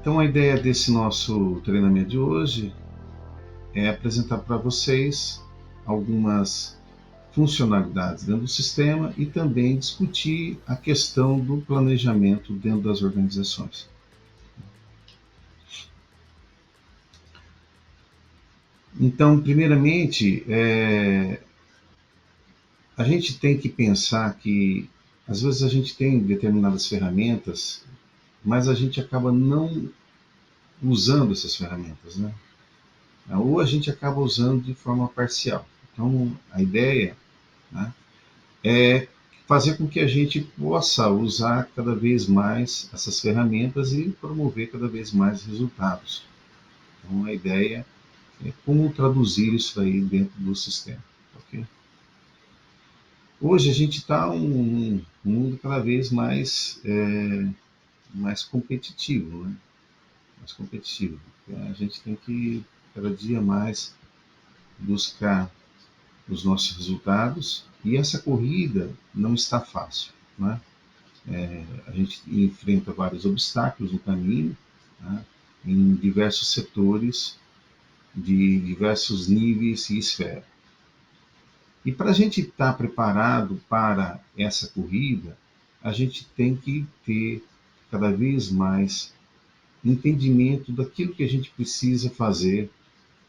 Então, a ideia desse nosso treinamento de hoje é apresentar para vocês algumas funcionalidades dentro do sistema e também discutir a questão do planejamento dentro das organizações. Então, primeiramente, a gente tem que pensar que às vezes a gente tem determinadas ferramentas, mas a gente acaba não usando essas ferramentas, né? Ou a gente acaba usando de forma parcial. Então, a ideia, né, é fazer com que a gente possa usar cada vez mais essas ferramentas e promover cada vez mais resultados. Então, a ideia é como traduzir isso aí dentro do sistema. Okay? Hoje a gente está um mundo cada vez mais competitivo, né? Mais competitivo. A gente tem que cada dia mais buscar os nossos resultados e essa corrida não está fácil, né? A gente enfrenta vários obstáculos no caminho, né? Em diversos setores, de diversos níveis e esferas. E para a gente estar preparado para essa corrida, a gente tem que ter cada vez mais entendimento daquilo que a gente precisa fazer,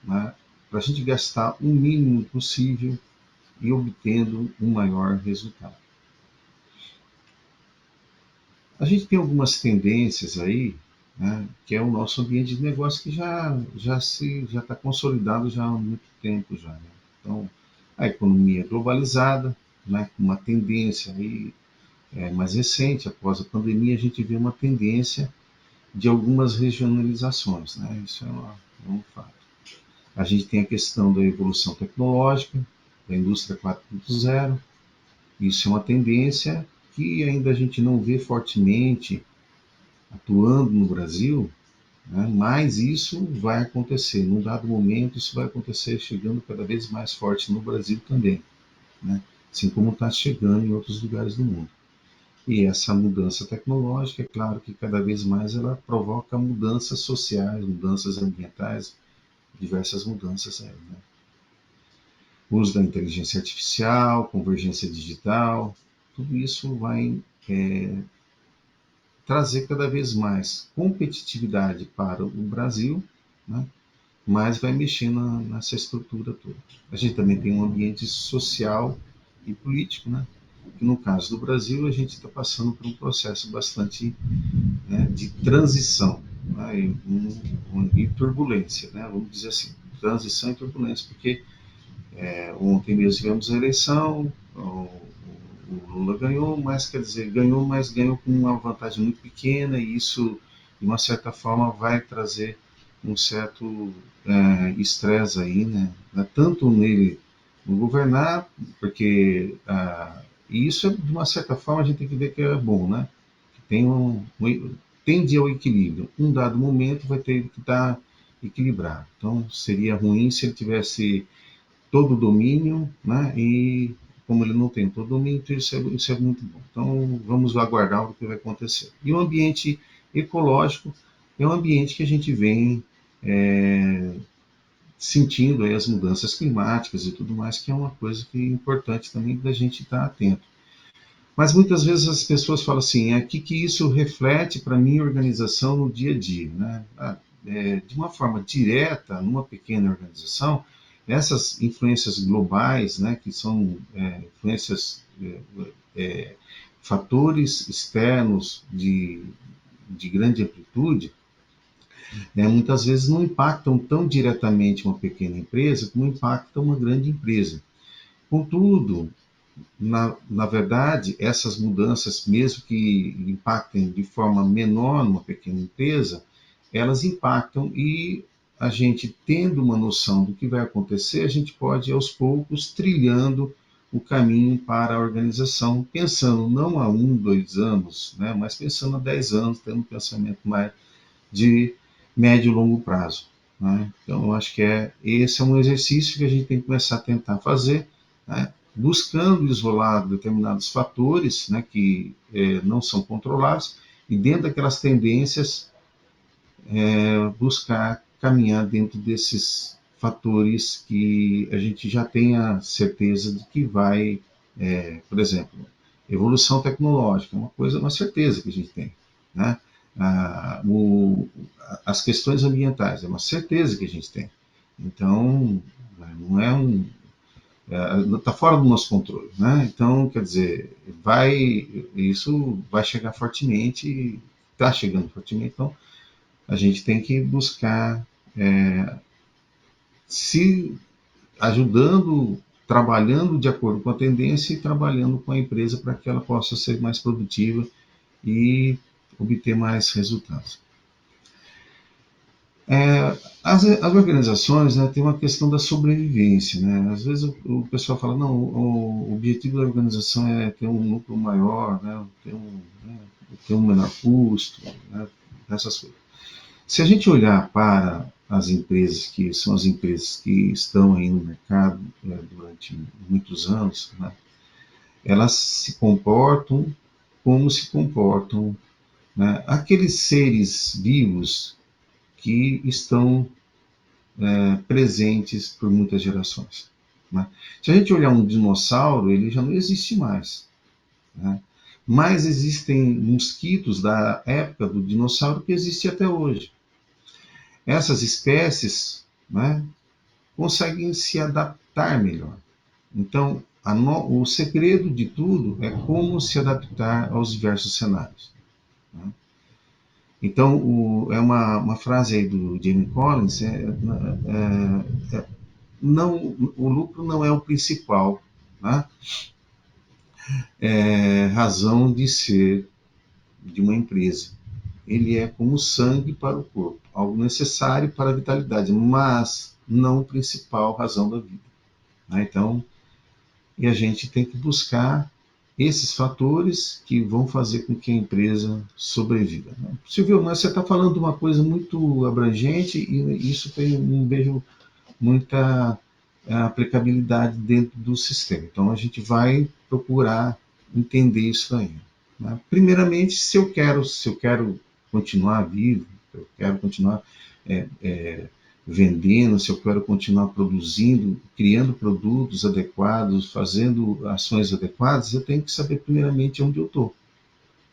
né, para a gente gastar o mínimo possível e obtendo um maior resultado. A gente tem algumas tendências aí, né, que é o nosso ambiente de negócio que já está consolidado já há muito tempo já. Né? Então, a economia globalizada, né, uma tendência aí, mais recente, após a pandemia, a gente vê uma tendência de algumas regionalizações, né? Isso é um fato. A gente tem a questão da evolução tecnológica, da indústria 4.0, isso é uma tendência que ainda a gente não vê fortemente atuando no Brasil, né? Mas isso vai acontecer, num dado momento isso vai acontecer chegando cada vez mais forte no Brasil também, né? Assim como está chegando em outros lugares do mundo. E essa mudança tecnológica, é claro que cada vez mais ela provoca mudanças sociais, mudanças ambientais, diversas mudanças aí, né? O uso da inteligência artificial, convergência digital, tudo isso vai trazer cada vez mais competitividade para o Brasil, né? Mas vai mexer nessa estrutura toda. A gente também tem um ambiente social e político, né? Que no caso do Brasil a gente está passando por um processo bastante, né, de transição, né, e turbulência, né, vamos dizer assim, transição e turbulência, porque ontem mesmo tivemos a eleição, o Lula ganhou, mas quer dizer, mas ganhou com uma vantagem muito pequena e isso, de uma certa forma, vai trazer um certo estresse aí, né, tanto nele no governar, porque e isso, de uma certa forma, a gente tem que ver que é bom, né? Tem tende ao equilíbrio. Um dado momento vai ter que estar equilibrado. Então, seria ruim se ele tivesse todo o domínio, né? E como ele não tem todo o domínio, então isso é muito bom. Então, vamos aguardar o que vai acontecer. E o ambiente ecológico é um ambiente que a gente vem sentindo aí as mudanças climáticas e tudo mais, que é uma coisa que é importante também da gente estar atento. Mas muitas vezes as pessoas falam assim, que isso reflete para a minha organização no dia a dia, né? De uma forma direta, numa pequena organização, essas influências globais, né, que são influências, fatores externos de grande amplitude, muitas vezes não impactam tão diretamente uma pequena empresa como impactam uma grande empresa. Contudo, na verdade, essas mudanças, mesmo que impactem de forma menor numa pequena empresa, elas impactam e a gente, tendo uma noção do que vai acontecer, a gente pode, aos poucos, trilhando o caminho para a organização, pensando não a 1, 2 anos, né, mas pensando a 10 anos, tendo um pensamento mais de médio e longo prazo. Né? Então, eu acho que esse é um exercício que a gente tem que começar a tentar fazer, né? Buscando isolar determinados fatores, né, que não são controlados, e dentro daquelas tendências, buscar caminhar dentro desses fatores que a gente já tenha certeza de que vai, por exemplo, evolução tecnológica, uma certeza que a gente tem, né? As questões ambientais, é uma certeza que a gente tem. Então, não é um, está fora do nosso controle, né? Então, quer dizer, isso vai chegar fortemente, está chegando fortemente, então a gente tem que buscar se ajudando, trabalhando de acordo com a tendência e trabalhando com a empresa para que ela possa ser mais produtiva e obter mais resultados. As organizações, né, têm uma questão da sobrevivência, né? Às vezes o pessoal fala, não, o objetivo da organização é ter um lucro maior, né, ter um menor custo, né, essas coisas. Se a gente olhar para as empresas, que são as empresas que estão aí no mercado durante muitos anos, né, elas se comportam como se comportam, né, aqueles seres vivos que estão presentes por muitas gerações. Né? Se a gente olhar um dinossauro, ele já não existe mais. Né? Mas existem mosquitos da época do dinossauro que existem até hoje. Essas espécies, né, conseguem se adaptar melhor. Então, o segredo de tudo é como se adaptar aos diversos cenários. Né? Então, é uma frase aí do Jamie Collins, não, o lucro não é o principal, né, razão de ser de uma empresa. Ele é como sangue para o corpo, algo necessário para a vitalidade, mas não a principal razão da vida. Né? Então, e a gente tem que buscar esses fatores que vão fazer com que a empresa sobreviva. Né? Silvio, mas você está falando de uma coisa muito abrangente e isso tem, não vejo muita aplicabilidade dentro do sistema. Então a gente vai procurar entender isso aí. Né? Primeiramente, se eu quero continuar vivo, eu quero continuar vendendo, se eu quero continuar produzindo, criando produtos adequados, fazendo ações adequadas, eu tenho que saber primeiramente onde eu estou.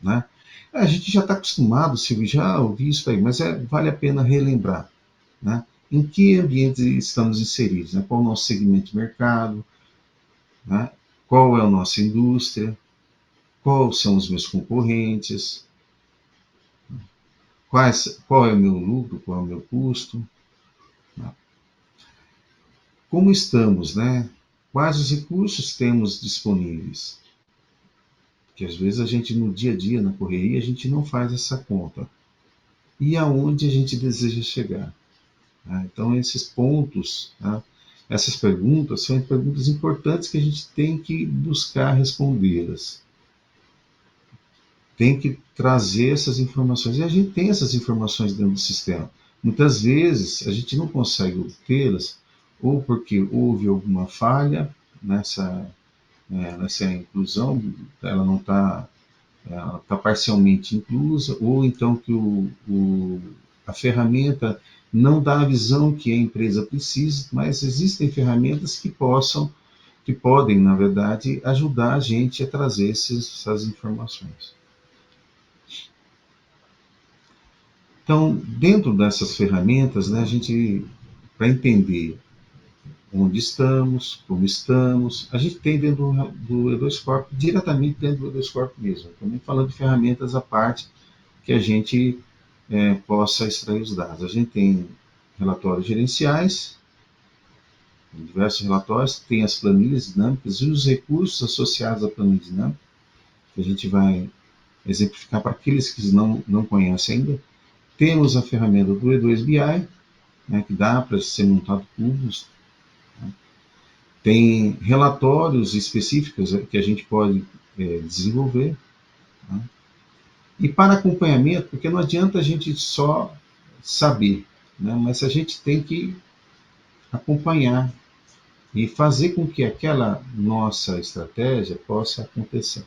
Né? A gente já está acostumado, Silvio, já ouvi isso aí, mas vale a pena relembrar. Né? Em que ambiente estamos inseridos? Né? Qual é o nosso segmento de mercado? Né? Qual é a nossa indústria? Quais são os meus concorrentes? Qual é o meu lucro? Qual é o meu custo? Né? Como estamos? Né? Quais os recursos temos disponíveis? Porque às vezes a gente no dia a dia, na correria, a gente não faz essa conta. E aonde a gente deseja chegar? Então, esses pontos, essas perguntas, são perguntas importantes que a gente tem que buscar respondê-las. Tem que trazer essas informações. E a gente tem essas informações dentro do sistema. Muitas vezes a gente não consegue obtê-las, ou porque houve alguma falha nessa inclusão, ela não está parcialmente inclusa, ou então que a ferramenta não dá a visão que a empresa precisa, mas existem ferramentas que podem, na verdade, ajudar a gente a trazer essas informações. Então, dentro dessas ferramentas, né, a gente, para entender onde estamos, como estamos, a gente tem dentro do E2Corp, diretamente dentro do E2Corp mesmo, também falando de ferramentas à parte que a gente possa extrair os dados. A gente tem relatórios gerenciais, diversos relatórios, tem as planilhas dinâmicas e os recursos associados à planilha dinâmica, que a gente vai exemplificar para aqueles que não conhecem ainda. Temos a ferramenta do E2BI, né, que dá para ser montado cubos. Né? Tem relatórios específicos que a gente pode desenvolver. Né? E para acompanhamento, porque não adianta a gente só saber, né? Mas a gente tem que acompanhar e fazer com que aquela nossa estratégia possa acontecer.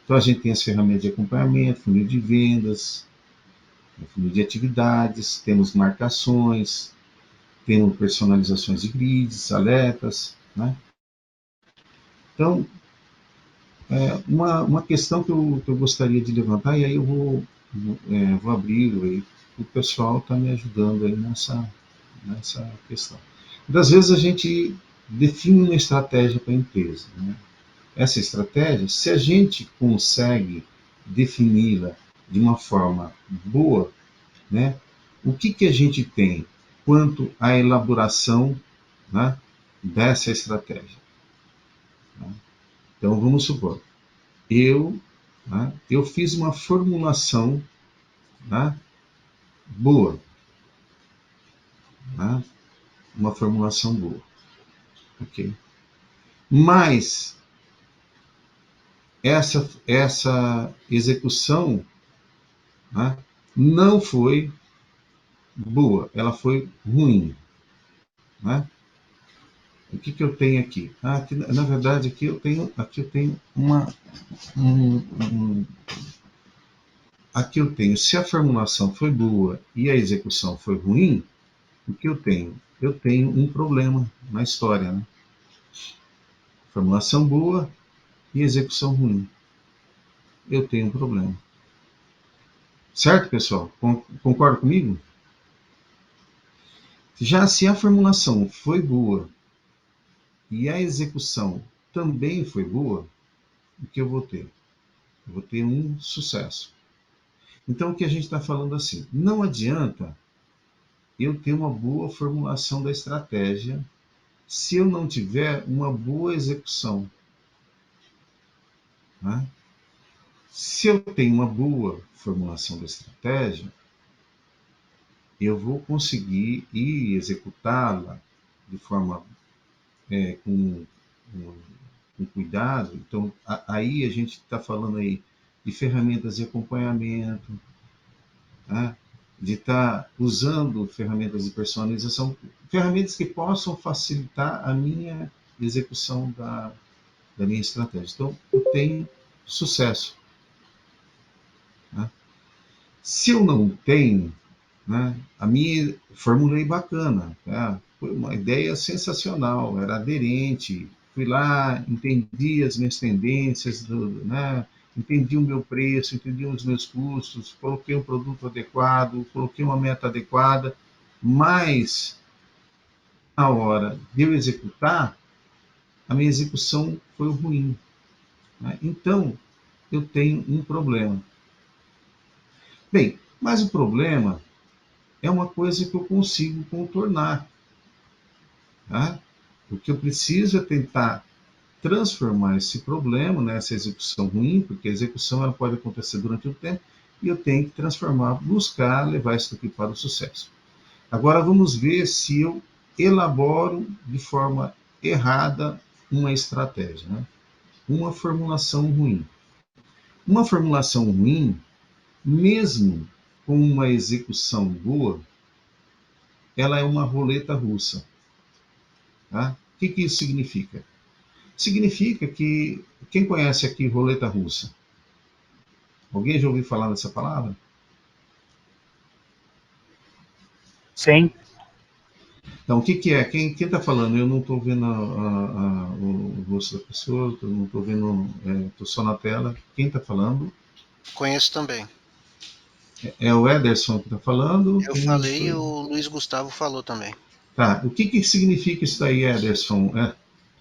Então a gente tem as ferramentas de acompanhamento, funil de vendas, funil de atividades, temos marcações, temos personalizações de grids, alertas, né? Então, uma questão que eu gostaria de levantar, e aí eu vou abrir, aí, o pessoal está me ajudando aí nessa questão. Muitas vezes a gente define uma estratégia para a empresa, né? Essa estratégia, se a gente consegue defini-la de uma forma boa, né, o que a gente tem quanto à elaboração, né, dessa estratégia? Né? Então, vamos supor, eu fiz uma formulação, né, boa, né, uma formulação boa, ok? Mas essa execução, né, não foi boa, ela foi ruim, né? O que eu tenho aqui? Aqui, na verdade, aqui eu tenho aqui eu tenho, se a formulação foi boa e a execução foi ruim, o que eu tenho? Eu tenho um problema na história, né? Formulação boa e execução ruim. Eu tenho um problema. Certo, pessoal? Concorda comigo? Já se a formulação foi boa e a execução também foi boa, o que eu vou ter? Eu vou ter um sucesso. Então, o que a gente está falando assim? Não adianta eu ter uma boa formulação da estratégia se eu não tiver uma boa execução. Né? Se eu tenho uma boa formulação da estratégia, eu vou conseguir ir executá-la de forma com cuidado. Então, aí a gente está falando aí de ferramentas de acompanhamento, né? De estar usando ferramentas de personalização, ferramentas que possam facilitar a minha execução da minha estratégia. Então, eu tenho sucesso. Né? Se eu não tenho, né, a minha formulei bacana, tá? Foi uma ideia sensacional, era aderente, fui lá, entendi as minhas tendências, né, entendi o meu preço, entendi os meus custos, coloquei um produto adequado, coloquei uma meta adequada, mas na hora de eu executar, a minha execução foi ruim. Né? Então, eu tenho um problema. Bem, mas o problema é uma coisa que eu consigo contornar. Tá? O que eu preciso é tentar transformar esse problema, né, essa execução ruim, porque a execução ela pode acontecer durante o tempo, e eu tenho que transformar, buscar levar isso aqui para o sucesso. Agora vamos ver se eu elaboro de forma errada uma estratégia, né? Uma formulação ruim. Uma formulação ruim, mesmo com uma execução boa, ela é uma roleta russa. Tá? O que isso significa? Significa que, quem conhece aqui roleta russa? Alguém já ouviu falar dessa palavra? Sim. Então, o que é? Quem está falando? Eu não estou vendo o rosto da pessoa, eu não estou vendo, estou só na tela. Quem está falando? Conheço também. É o Ederson que está falando? Eu Quem falei e foi? o Luiz Gustavo falou também. Tá. O que significa isso daí, Ederson?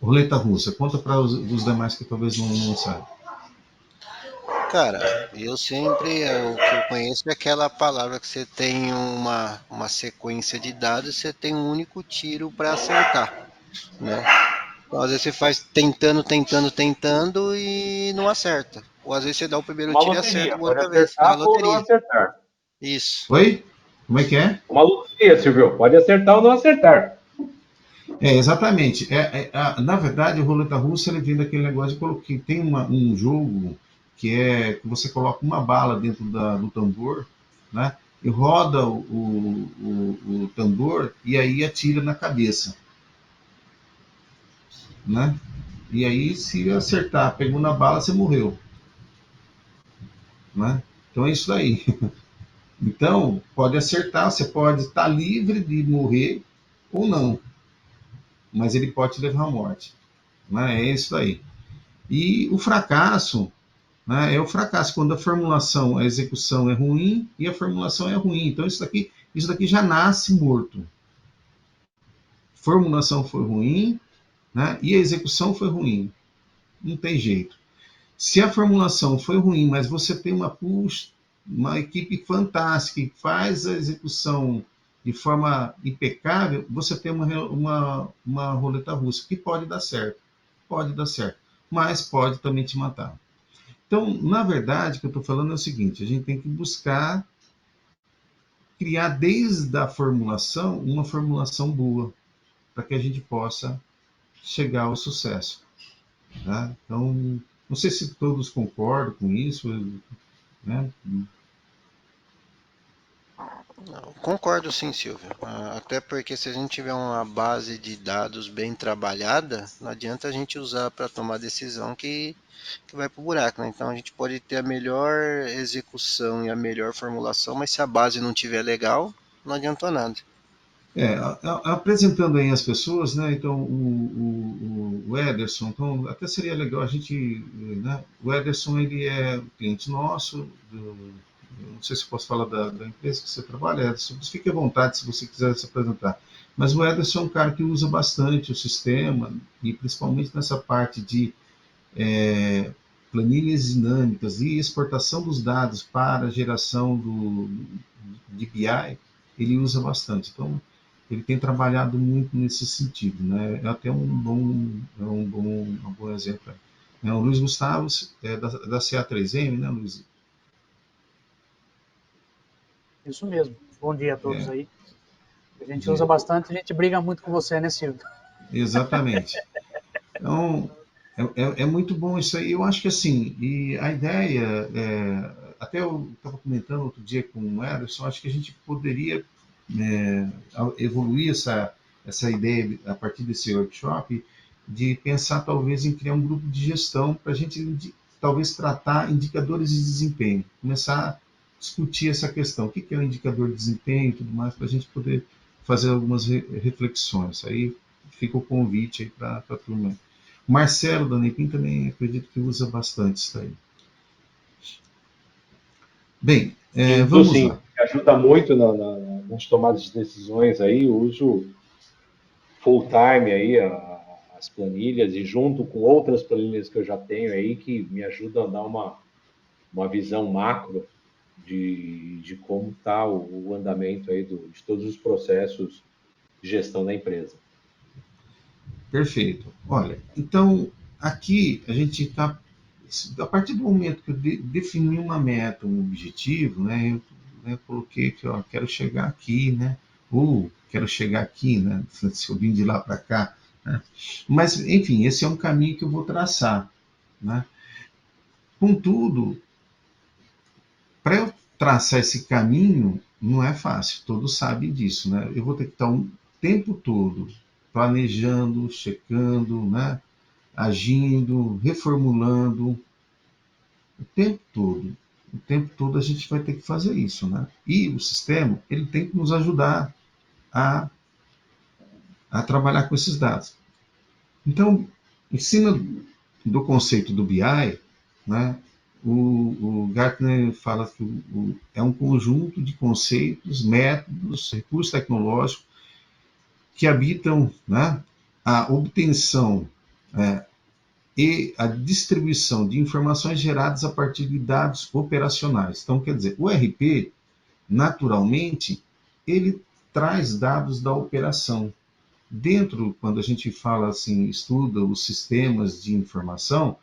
Roleta russa. Conta para os demais que talvez não saibam. Cara, o que eu conheço é aquela palavra que você tem uma sequência de dados, você tem um único tiro para acertar, né? Então, às vezes você faz tentando e não acerta. Ou às vezes você dá o primeiro Uma tiro e acerta loteria. uma Pode outra vez. É uma acertar ou não loteria. acertar. Isso. Oi? Como é que é? Uma loteria, Silvio. Pode acertar ou não acertar. Exatamente. Na verdade, a roleta russa ele vem daquele negócio de colocar. Tem um jogo que você coloca uma bala dentro do tambor, né? E roda o tambor e aí atira na cabeça, né? E aí, se acertar, pegou na bala, você morreu, né? Então é isso daí. Então, pode acertar, você pode estar livre de morrer ou não, mas ele pode te levar à morte. Né? É isso aí. E o fracasso, né, é o fracasso quando a formulação, a execução é ruim e a formulação é ruim. Então, isso daqui já nasce morto. Formulação foi ruim, né, e a execução foi ruim. Não tem jeito. Se a formulação foi ruim, mas você tem uma equipe fantástica que faz a execução de forma impecável, você tem uma roleta russa que pode dar certo, mas pode também te matar. Então, na verdade, o que eu estou falando é o seguinte: a gente tem que buscar criar desde a formulação uma formulação boa, para que a gente possa chegar ao sucesso. Tá? Então, não sei se todos concordam com isso, né? Não, concordo sim, Silvio. Até porque se a gente tiver uma base de dados bem trabalhada, não adianta a gente usar para tomar decisão que vai para o buraco, né? Então a gente pode ter a melhor execução e a melhor formulação, mas se a base não tiver legal, não adiantou nada. Apresentando aí as pessoas, né? Então o Ederson, então até seria legal a gente, né? O Ederson ele é cliente nosso, não sei se posso falar da empresa que você trabalha, Ederson, fique à vontade se você quiser se apresentar. Mas o Ederson é um cara que usa bastante o sistema e principalmente nessa parte de é, planilhas dinâmicas e exportação dos dados para geração de BI, ele usa bastante. Então, ele tem trabalhado muito nesse sentido, né? É até um bom exemplo. É, o Luiz Gustavo é da CA3M, né, Luiz? Isso mesmo. Bom dia a todos É, aí. A gente usa de, bastante, a gente briga muito com você, né, Silvio? exatamente. Então, é muito bom isso aí. Eu acho que assim, e a ideia, até eu estava comentando outro dia com o Ederson, acho que a gente poderia é, evoluir essa ideia a partir desse workshop, de pensar talvez em criar um grupo de gestão para a gente talvez tratar indicadores de desempenho, começar a discutir essa questão, o que é um indicador de desempenho e tudo mais, para a gente poder fazer algumas reflexões. Aí fica o convite aí para a turma. O Marcelo da Nepim também acredito que usa bastante isso aí. Bem, E uso vamos sim, lá. ajuda muito nas tomadas de decisões aí, o uso full time aí as planilhas e junto com outras planilhas que eu já tenho aí que me ajudam a dar uma visão macro de como está o andamento aí de todos os processos de gestão da empresa. Perfeito. Olha, então aqui a gente está, a partir do momento que eu defini uma meta, um objetivo, né, eu, né, coloquei que ó, quero chegar aqui, né, ou quero chegar aqui, né, se eu vim de lá para cá, né, mas enfim, esse é um caminho que eu vou traçar, né. Contudo, para eu traçar esse caminho não é fácil, todos sabem disso, né? Eu vou ter que estar um tempo todo planejando, checando, né? Agindo, reformulando, o tempo todo. O tempo todo a gente vai ter que fazer isso, né? E o sistema ele tem que nos ajudar a, a trabalhar com esses dados. Então, em cima do conceito do BI, né, o Gartner fala que é um conjunto de conceitos, métodos, recursos tecnológicos que habitam, né, a obtenção e a distribuição de informações geradas a partir de dados operacionais. Então, quer dizer, o RP, naturalmente, ele traz dados da operação. Dentro, quando a gente fala assim, estuda os sistemas de informação,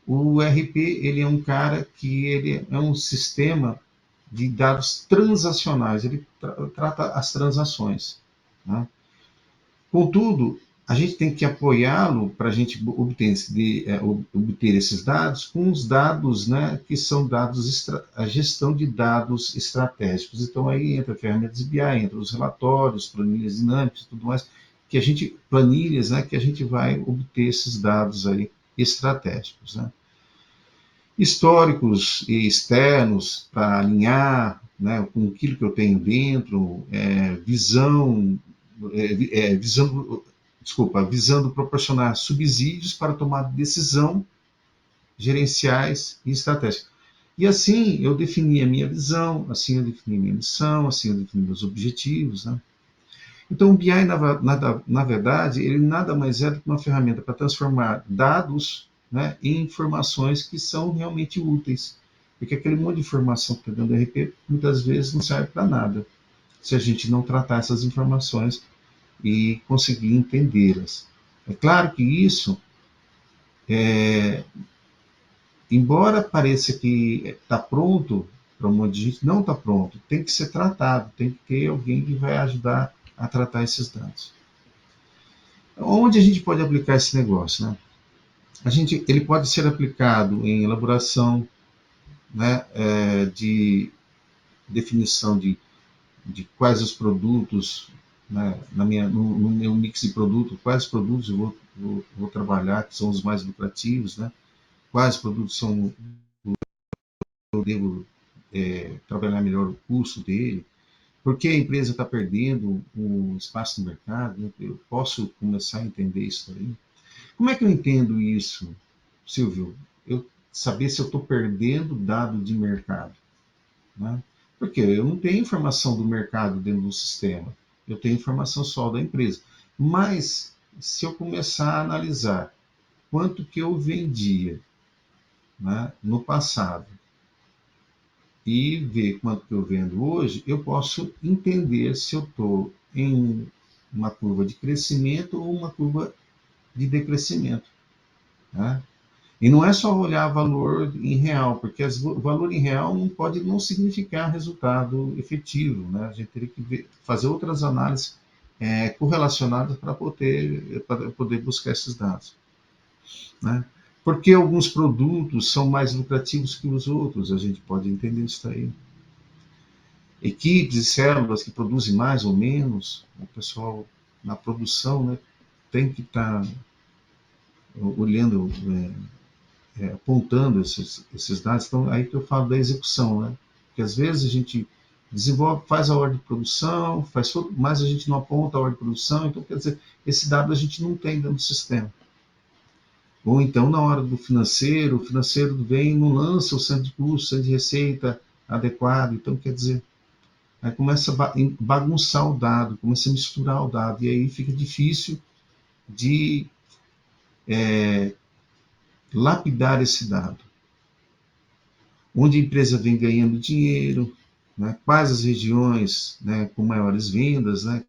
o RP ele é um cara que ele é um sistema de dados transacionais, ele trata as transações. Né? Contudo, a gente tem que apoiá-lo para a gente obter esses dados com os dados, né, que são dados, a gestão de dados estratégicos. Então aí entra ferramentas de BI, entra os relatórios, planilhas dinâmicas e tudo mais, que a gente, planilhas, né, que a gente vai obter esses dados aí estratégicos. Né? Históricos e externos para alinhar, né, com aquilo que eu tenho dentro, visando proporcionar subsídios para tomar decisão gerenciais e estratégicas. E assim eu defini a minha visão, assim eu defini minha missão, assim eu defini meus objetivos, né? Então o BI, na verdade, ele nada mais é do que uma ferramenta para transformar dados, né, em informações que são realmente úteis. Porque aquele monte de informação que está dentro do RP muitas vezes não serve para nada, se a gente não tratar essas informações e conseguir entendê-las. É claro que isso, embora pareça que está pronto para um monte de gente, não está pronto. Tem que ser tratado, tem que ter alguém que vai ajudar a tratar esses dados. Onde a gente pode aplicar esse negócio, né? Ele pode ser aplicado em elaboração, né, de definição de quais os produtos, né, no meu mix de produtos, quais produtos eu vou trabalhar, que são os mais lucrativos, né, quais produtos eu devo trabalhar melhor o custo dele, porque a empresa está perdendo o espaço no mercado, né, eu posso começar a entender isso aí. Como é que eu entendo isso, Silvio? Eu saber se eu estou perdendo dado de mercado, né? Porque eu não tenho informação do mercado dentro do sistema, eu tenho informação só da empresa. Mas se eu começar a analisar quanto que eu vendia, né, no passado e ver quanto que eu vendo hoje, eu posso entender se eu estou em uma curva de crescimento ou uma curva de decrescimento, né? E não é só olhar valor em real, porque o valor em real não pode não significar resultado efetivo, né? A gente teria que fazer outras análises correlacionadas para poder buscar esses dados, né? Porque alguns produtos são mais lucrativos que os outros, a gente pode entender isso aí. Equipes e células que produzem mais ou menos, o pessoal na produção, né, tem que estar olhando, apontando esses dados. Então, aí que eu falo da execução, né? Porque às vezes a gente desenvolve, faz a ordem de produção, mas a gente não aponta a ordem de produção, então quer dizer, esse dado a gente não tem dentro do sistema. Ou então, na hora do financeiro, o financeiro vem e não lança o centro de custo, o centro de receita adequado, então quer dizer, aí começa a bagunçar o dado, começa a misturar o dado, e aí fica difícil de lapidar esse dado. Onde a empresa vem ganhando dinheiro, né, quais as regiões, né, com maiores vendas, né,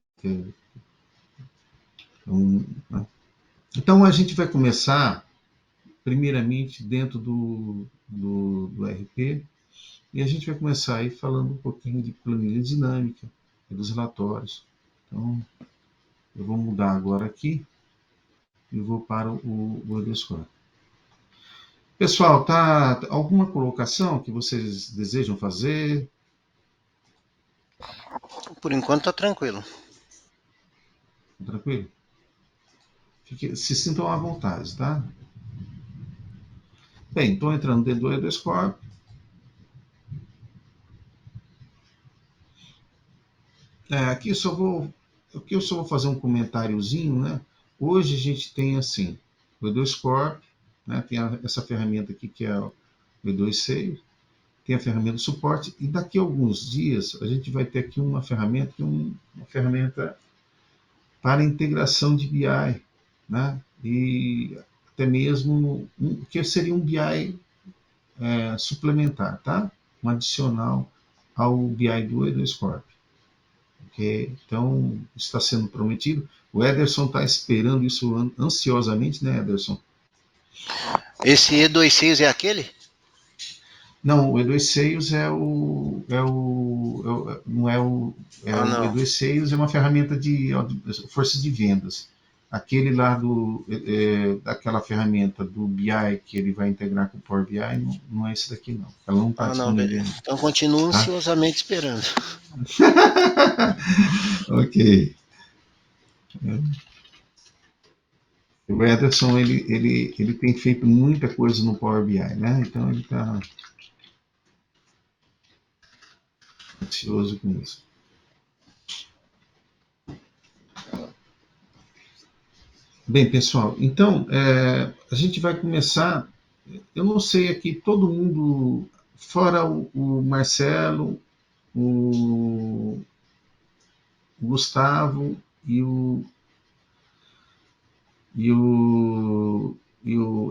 né. Então a gente vai começar primeiramente dentro do RP, e a gente vai começar aí falando um pouquinho de planilha dinâmica e dos relatórios. Então eu vou mudar agora aqui e vou para o Edescore. Pessoal, tá alguma colocação que vocês desejam fazer? Por enquanto tá tranquilo. Tranquilo? Se sintam à vontade, tá? Bem, estou entrando dentro do Edescore. Aqui eu só vou fazer um comentáriozinho, né? Hoje a gente tem assim, o Edescore, né? Tem essa ferramenta aqui que é o E2 tem a ferramenta de suporte, e daqui a alguns dias a gente vai ter aqui uma ferramenta para integração de BI, né? E até mesmo que seria um BI suplementar, tá? Um adicional ao BI do E2Corp. Okay? Então, está sendo prometido. O Ederson está esperando isso ansiosamente, né, Ederson? Esse E26 é aquele? Não, o E2 Sales não é o não. E2 Sales é uma ferramenta de força de vendas. Aquele lá daquela ferramenta do BI que ele vai integrar com o Power BI não é esse daqui não. Ela não está disponível ainda. Então continuo Tá? ansiosamente esperando. Ok. O Ederson ele tem feito muita coisa no Power BI, né? Então ele está ansioso com isso. Bem, pessoal, então, a gente vai começar. Eu não sei aqui, todo mundo, fora o Marcelo, o Gustavo e o, e o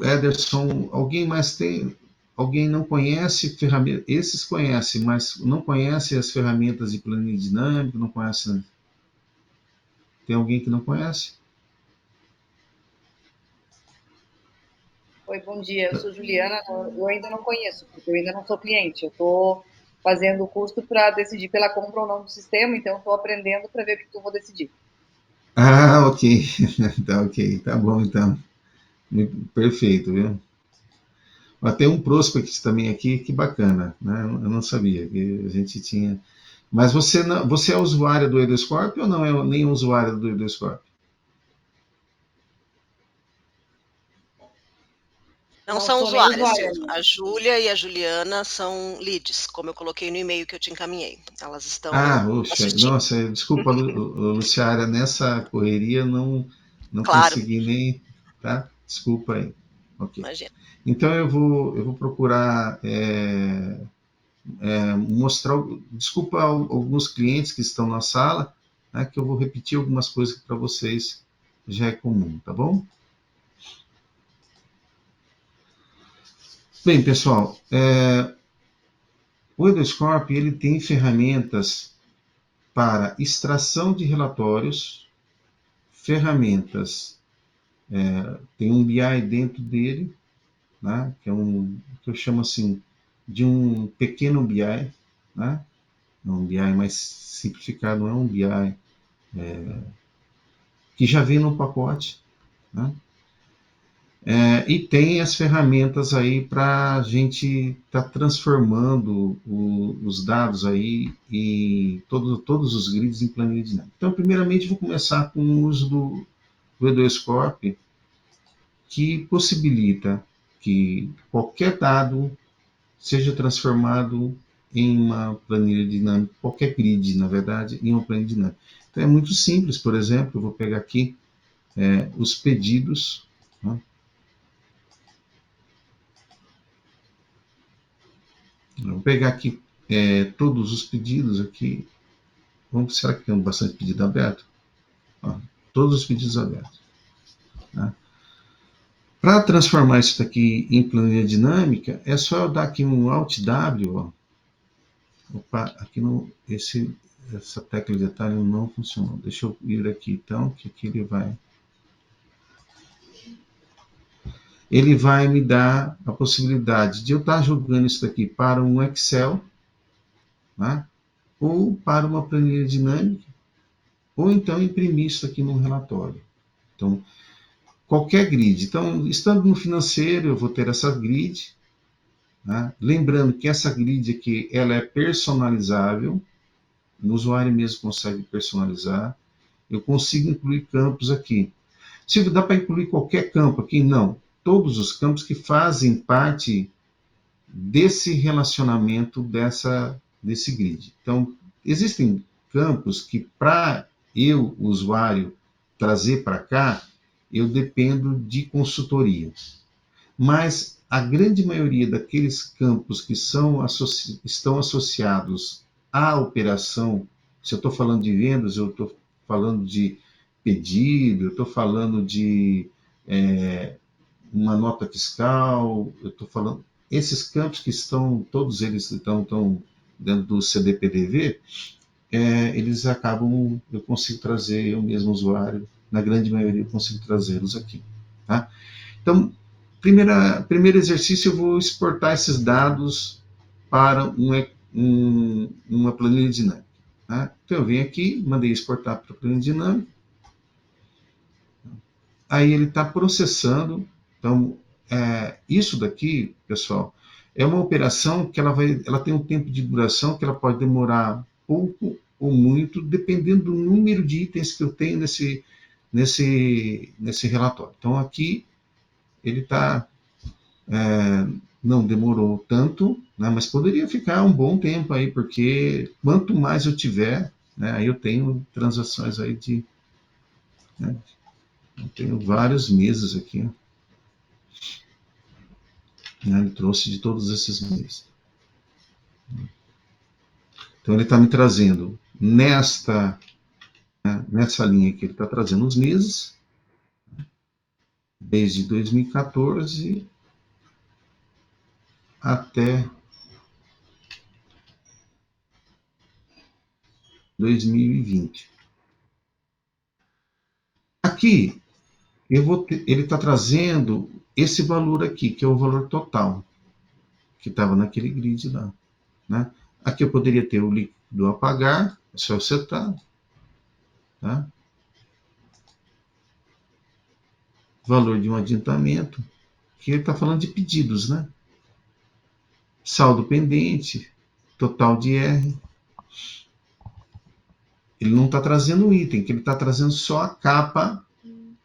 Ederson, alguém mais tem? Alguém não conhece ferramentas? Esses conhecem, mas não conhece as ferramentas de planilha dinâmica, não conhece. Tem alguém que não conhece? Oi, bom dia. Eu sou Juliana. Eu ainda não conheço, porque eu ainda não sou cliente. Eu estou fazendo o curso para decidir pela compra ou não do sistema, então estou aprendendo para ver o que eu vou decidir. Ah, ok. Tá ok, tá bom então. Perfeito, viu? Tem um prospect também aqui, que bacana, né? Eu não sabia que a gente tinha. Mas você, não, você é usuário do Edoscorp ou não é nem usuário do Edoscorp? Não Não são sou nem usuárias, usuária Silvio. ainda. A Júlia e a Juliana são leads, como eu coloquei no e-mail que eu te encaminhei. Elas estão Oxa, assistindo. nossa, desculpa, Luciara, nessa correria não Claro, consegui nem, tá? Desculpa aí. Ok. imagina. Então eu vou procurar mostrar, desculpa alguns clientes que estão na sala, né, que eu vou repetir algumas coisas que para vocês já é comum, tá bom? Bem, pessoal, o Edoscorp ele tem ferramentas para extração de relatórios, ferramentas, tem um BI dentro dele, né, que eu chamo assim de um pequeno BI, né, um BI mais simplificado, não é um BI que já vem no pacote, né? E tem as ferramentas aí para a gente estar transformando os dados aí e todos os grids em planilha dinâmica. Então, primeiramente, vou começar com o uso do Edoscorp, que possibilita que qualquer dado seja transformado em uma planilha dinâmica, qualquer grid, na verdade, em uma planilha dinâmica. Então, é muito simples, por exemplo, eu vou pegar aqui os pedidos, né? Eu vou pegar aqui todos os pedidos aqui. Será que tem bastante pedido aberto? Ó, todos os pedidos abertos. Né? Para transformar isso daqui em planilha dinâmica, é só eu dar aqui um Alt W. Ó. Opa, aqui essa tecla de detalhe não funcionou. Deixa eu ir aqui então, que aqui ele vai me dar a possibilidade de eu estar jogando isso daqui para um Excel, né? Ou para uma planilha dinâmica, ou então imprimir isso aqui num relatório. Então, qualquer grid. Então, estando no financeiro, eu vou ter essa grid, né? Lembrando que essa grid aqui, ela é personalizável, o usuário mesmo consegue personalizar. Eu consigo incluir campos aqui. Se dá para incluir qualquer campo aqui? Não. Todos os campos que fazem parte desse relacionamento desse grid. Então, existem campos que, para eu, usuário, trazer para cá, eu dependo de consultoria. Mas a grande maioria daqueles campos que estão associados à operação, se eu estou falando de vendas, eu estou falando de pedido, eu estou falando de uma nota fiscal, eu estou falando. Esses campos que todos eles estão dentro do CDPDV, eles acabam, eu consigo trazer, eu mesmo usuário, na grande maioria eu consigo trazê-los aqui. Tá? Então, primeiro exercício, eu vou exportar esses dados para uma planilha dinâmica. Tá? Então, eu venho aqui, mandei exportar para a planilha dinâmica, aí ele está processando. Então, isso daqui, pessoal, é uma operação que ela tem um tempo de duração que ela pode demorar pouco ou muito, dependendo do número de itens que eu tenho nesse relatório. Então, aqui ele está não demorou tanto, né, mas poderia ficar um bom tempo aí, porque quanto mais eu tiver, né, aí eu tenho transações aí de, né, eu tenho vários meses aqui, né, ele trouxe de todos esses meses. Então ele está me trazendo nessa linha que ele está trazendo os meses, desde 2014 até 2020. Aqui ele está trazendo esse valor aqui, que é o valor total, que estava naquele grid lá. Né? Aqui eu poderia ter o líquido a pagar, é só eu setar. Tá? Valor de um adiantamento, que ele está falando de pedidos, né? Saldo pendente, total de R. Ele não está trazendo o item, que ele está trazendo só a capa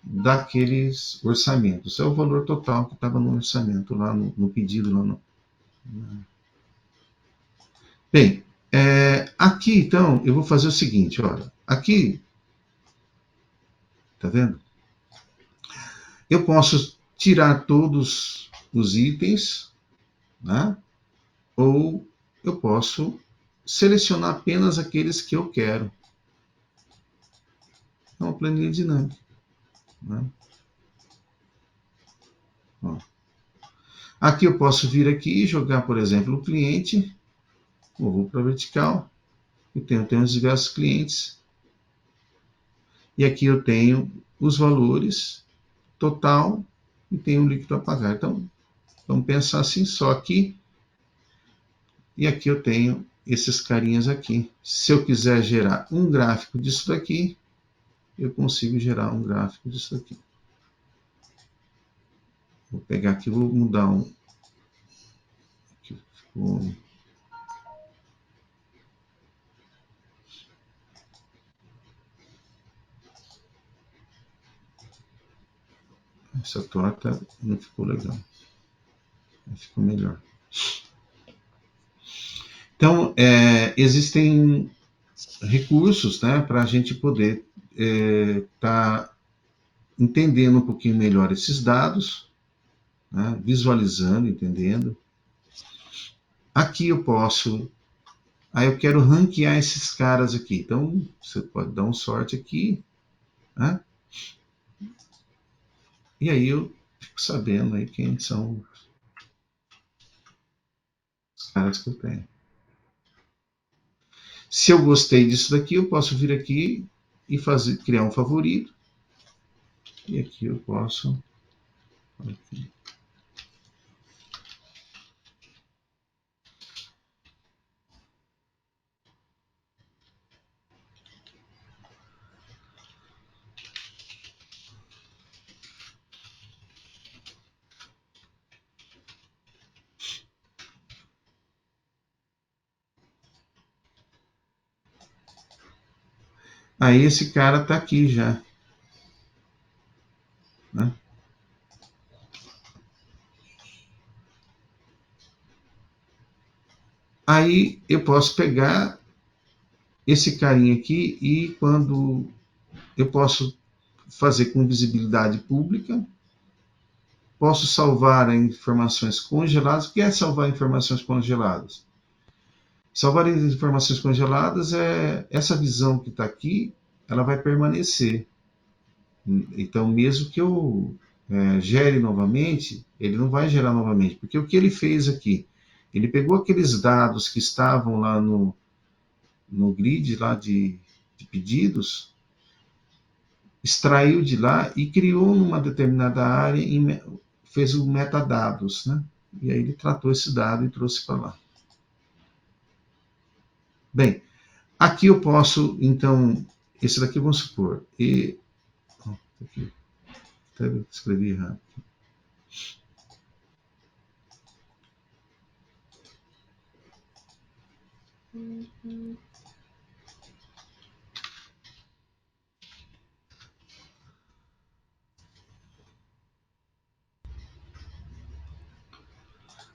daqueles orçamentos. É o valor total que estava no orçamento, lá no pedido. Lá no... Bem, aqui então eu vou fazer o seguinte, olha. Aqui, tá vendo? Eu posso tirar todos os itens, né? Ou eu posso selecionar apenas aqueles que eu quero. É uma planilha dinâmica. Né? Ó. Aqui eu posso vir aqui e jogar, por exemplo, o cliente. Eu vou para a vertical e tenho os diversos clientes. E aqui eu tenho os valores total e tenho o líquido a pagar. Então, vamos pensar assim só aqui. E aqui eu tenho esses carinhas aqui. Se eu quiser gerar um gráfico disso daqui, eu consigo gerar um gráfico disso daqui. Vou pegar aqui, vou mudar um. Aqui ficou. Essa torta não ficou legal. Ficou melhor. Então, existem recursos, né, para a gente poder tá entendendo um pouquinho melhor esses dados, né, visualizando, entendendo. Aqui eu posso... Aí eu quero ranquear esses caras aqui. Então, você pode dar um sorte aqui, né? E aí eu fico sabendo aí quem são os caras que eu tenho. Se eu gostei disso daqui, eu posso vir aqui e criar um favorito. E aqui eu posso... Aqui. Aí esse cara está aqui já. Né? Aí eu posso pegar esse carinha aqui e quando eu posso fazer com visibilidade pública, posso salvar informações congeladas. O que é salvar informações congeladas? Salvar informações congeladas é essa visão que está aqui, ela vai permanecer. Então, mesmo que eu gere novamente, ele não vai gerar novamente, porque o que ele fez aqui? Ele pegou aqueles dados que estavam lá no grid lá de pedidos, extraiu de lá e criou numa determinada área, fez o metadados, né? E aí ele tratou esse dado e trouxe para lá. Bem, aqui eu posso, então, esse daqui vamos supor, aqui, até escrevi errado.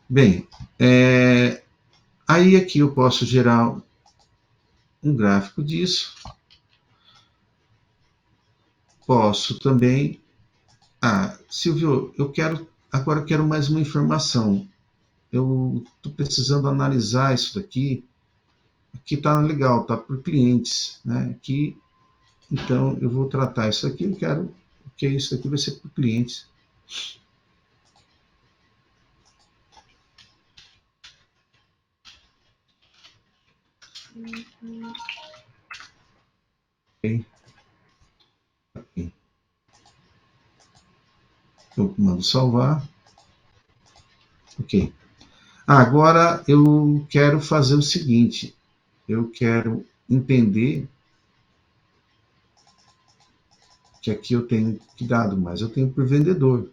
Bem, aí aqui eu posso gerar um gráfico disso. Posso também... Silvio, agora eu quero mais uma informação. Eu estou precisando analisar isso daqui. Aqui está legal, está por clientes, né? Aqui, então eu vou tratar isso aqui. Eu quero que isso aqui vai ser por clientes. Ok. Aqui. Eu mando salvar. Ok. Agora eu quero fazer o seguinte. Eu quero entender que aqui eu tenho que dado, mas eu tenho por vendedor,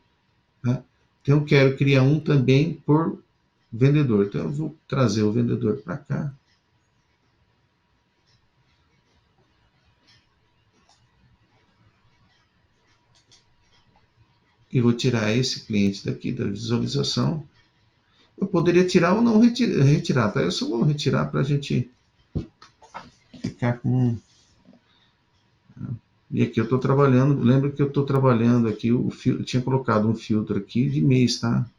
né? Então eu quero criar um também por vendedor. Então eu vou trazer o vendedor para cá. E vou tirar esse cliente daqui da visualização. Eu poderia tirar ou não retirar, tá? Eu só vou retirar para a gente ficar com... E aqui eu estou trabalhando, lembra que eu estou trabalhando aqui, eu tinha colocado um filtro aqui de mês, tá?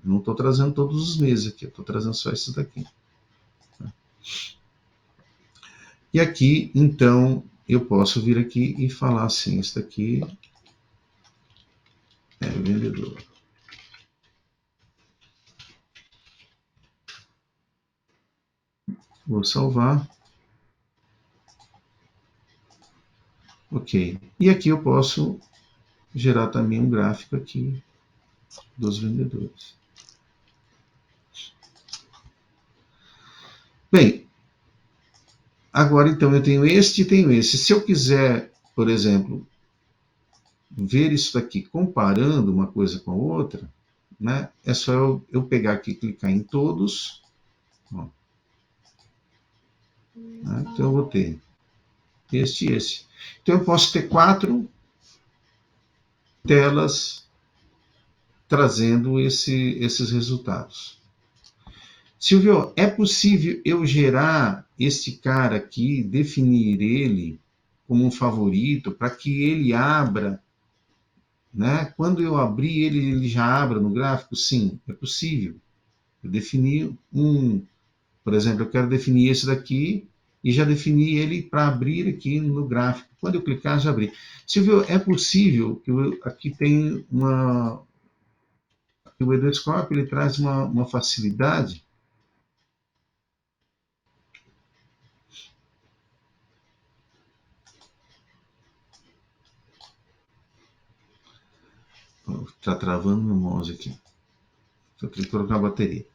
Eu não estou trazendo todos os meses aqui, eu estou trazendo só esses daqui. Tá? E aqui, então, eu posso vir aqui e falar assim, isso daqui é vendedor. Vou salvar. Ok. E aqui eu posso gerar também um gráfico aqui dos vendedores. Bem, agora então eu tenho este e tenho esse. Se eu quiser, por exemplo, ver isso daqui comparando uma coisa com a outra, né, é só eu pegar aqui e clicar em todos. Ó, né, então eu vou ter este e esse. Então eu posso ter 4 telas trazendo esses resultados. Silvio, é possível eu gerar esse cara aqui, definir ele como um favorito, para que ele abra, né? Quando eu abrir ele já abra no gráfico? Sim, é possível. Eu defini por exemplo, eu quero definir esse daqui e já defini ele para abrir aqui no gráfico. Quando eu clicar, já abri. Silvio, é possível que aqui tem o Edoscope ele traz uma facilidade. Está travando meu mouse aqui. Só tenho que colocar a bateria.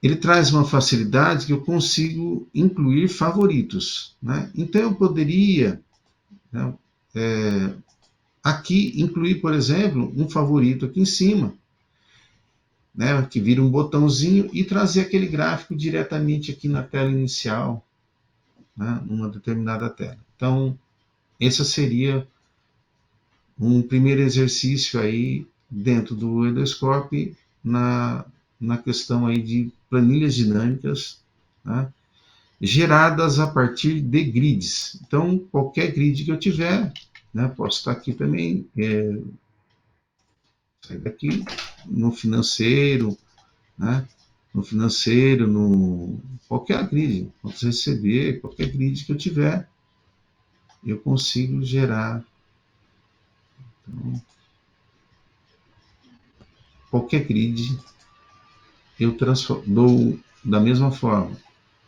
Ele traz uma facilidade que eu consigo incluir favoritos, né? Então eu poderia, né, aqui incluir, por exemplo, um favorito aqui em cima, né, que vira um botãozinho e trazer aquele gráfico diretamente aqui na tela inicial, né, numa determinada tela. Então, esse seria um primeiro exercício aí dentro do Edoscope na questão aí de planilhas dinâmicas, né, geradas a partir de grids. Então, qualquer grid que eu tiver, né, posso estar aqui também, sair daqui no financeiro, né, no qualquer grid, posso receber, qualquer grid que eu tiver, eu consigo gerar. Então, qualquer grid eu dou da mesma forma,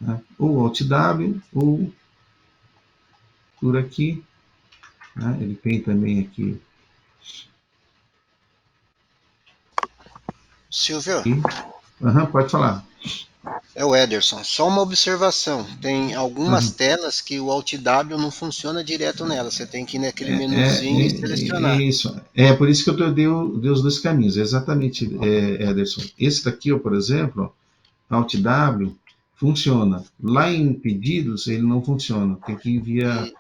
né? Ou Alt W, ou por aqui, né? Ele tem também aqui. Silvio, Pode falar. é o Ederson. Só uma observação. Tem algumas telas que o Alt W não funciona direto nela. Você tem que ir naquele menuzinho e selecionar. Isso. É por isso que eu dei os dois caminhos. Exatamente, Ederson. Esse daqui, por exemplo, Alt W, funciona. Lá em pedidos, ele não funciona. Tem que ir via...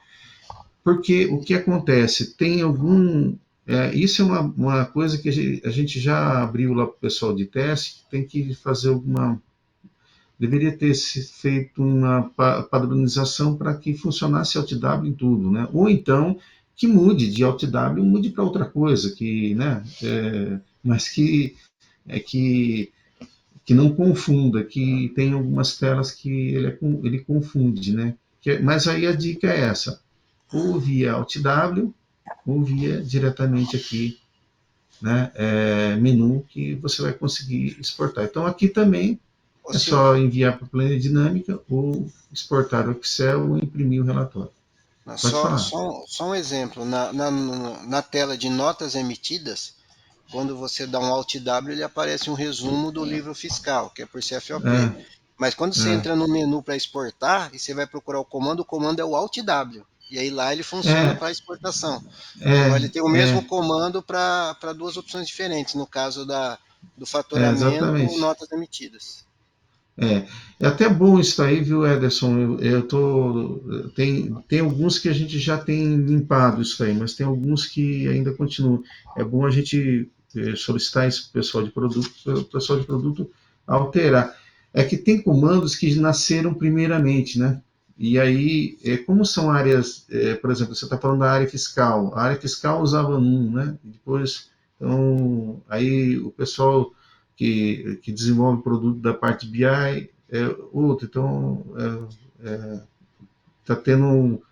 Porque o que acontece? Tem Isso é uma coisa que a gente já abriu lá para o pessoal de teste, tem que fazer deveria ter se feito uma padronização para que funcionasse OutW em tudo, né? Ou então que mude de OutW, mude para outra coisa, que, né? Mas que não confunda, que tem algumas telas que ele confunde, né? Mas aí a dica é essa: ou via OutW, ou via diretamente aqui, né? Menu, que você vai conseguir exportar. Então aqui também Ô, é Silvio, só enviar para a planilha dinâmica ou exportar o Excel ou imprimir o relatório. Pode falar. só um exemplo. Na tela de notas emitidas, quando você dá um Alt W, ele aparece um resumo do livro fiscal, que é por CFOP. É, Mas quando você é, entra no menu para exportar e você vai procurar o comando é o Alt W. E aí lá ele funciona é, para exportação. Então ele é, tem o mesmo é, comando para duas opções diferentes, no caso do faturamento, exatamente. notas emitidas. É, é até bom isso aí, viu, Ederson? Tem alguns que a gente já tem limpado isso aí, mas tem alguns que ainda continuam. É bom a gente solicitar isso para o pessoal de produto alterar. É que tem comandos que nasceram primeiramente, né? E aí, como são áreas, por exemplo, você está falando da área fiscal. A área fiscal usava um, né? Depois, então, aí o pessoal que desenvolve produto da parte BI outro. Então, tá tendo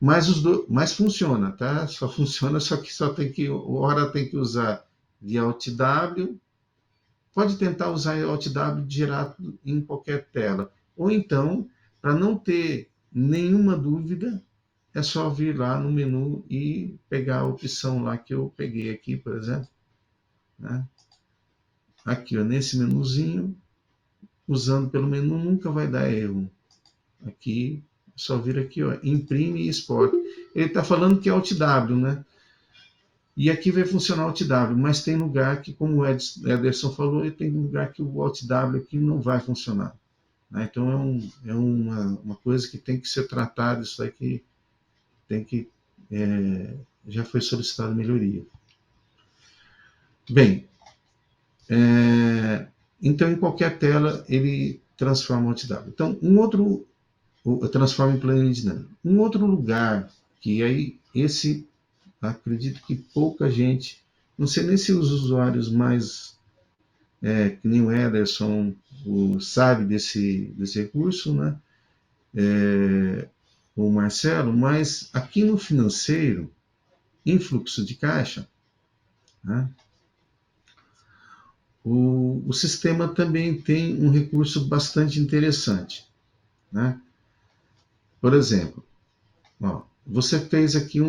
mas funciona, tá? Só funciona, só que hora tem que usar de OutW. Pode tentar usar OutW direto em qualquer tela. Ou então, para não ter nenhuma dúvida, é só vir lá no menu e pegar a opção lá que eu peguei aqui, por exemplo. Né? Aqui, ó, nesse menuzinho, usando pelo menu nunca vai dar erro. Aqui, só vir aqui, ó, imprime e exporta. Ele está falando que é OutW, né? E aqui vai funcionar o OutW, mas tem lugar que, como o Ederson falou, tem lugar que o OutW aqui não vai funcionar. Né? Então é uma coisa que tem que ser tratada, isso aqui tem que já foi solicitada melhoria. Bem, então em qualquer tela ele transforma o OutW. Então transforma em planilha dinâmica. Um outro lugar que aí esse acredito que pouca gente, não sei nem se os usuários mais que nem o Ederson sabe desse recurso, né? O Marcelo, mas aqui no financeiro, em fluxo de caixa, né? O sistema também tem um recurso bastante interessante, né? Por exemplo, ó, você fez aqui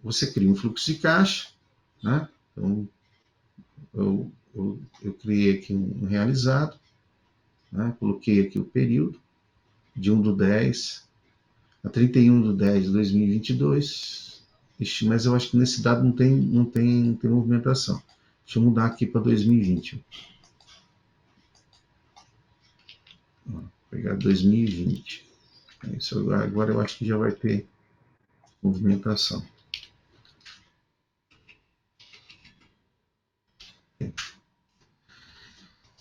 você cria um fluxo de caixa, né? Então, eu criei aqui um realizado, né? Coloquei aqui o período de 1/10 a 31/10 de 2022. Ixi, mas eu acho que nesse dado não tem movimentação. Deixa eu mudar aqui para 2020. Vou pegar 2020. Isso agora eu acho que já vai ter movimentação.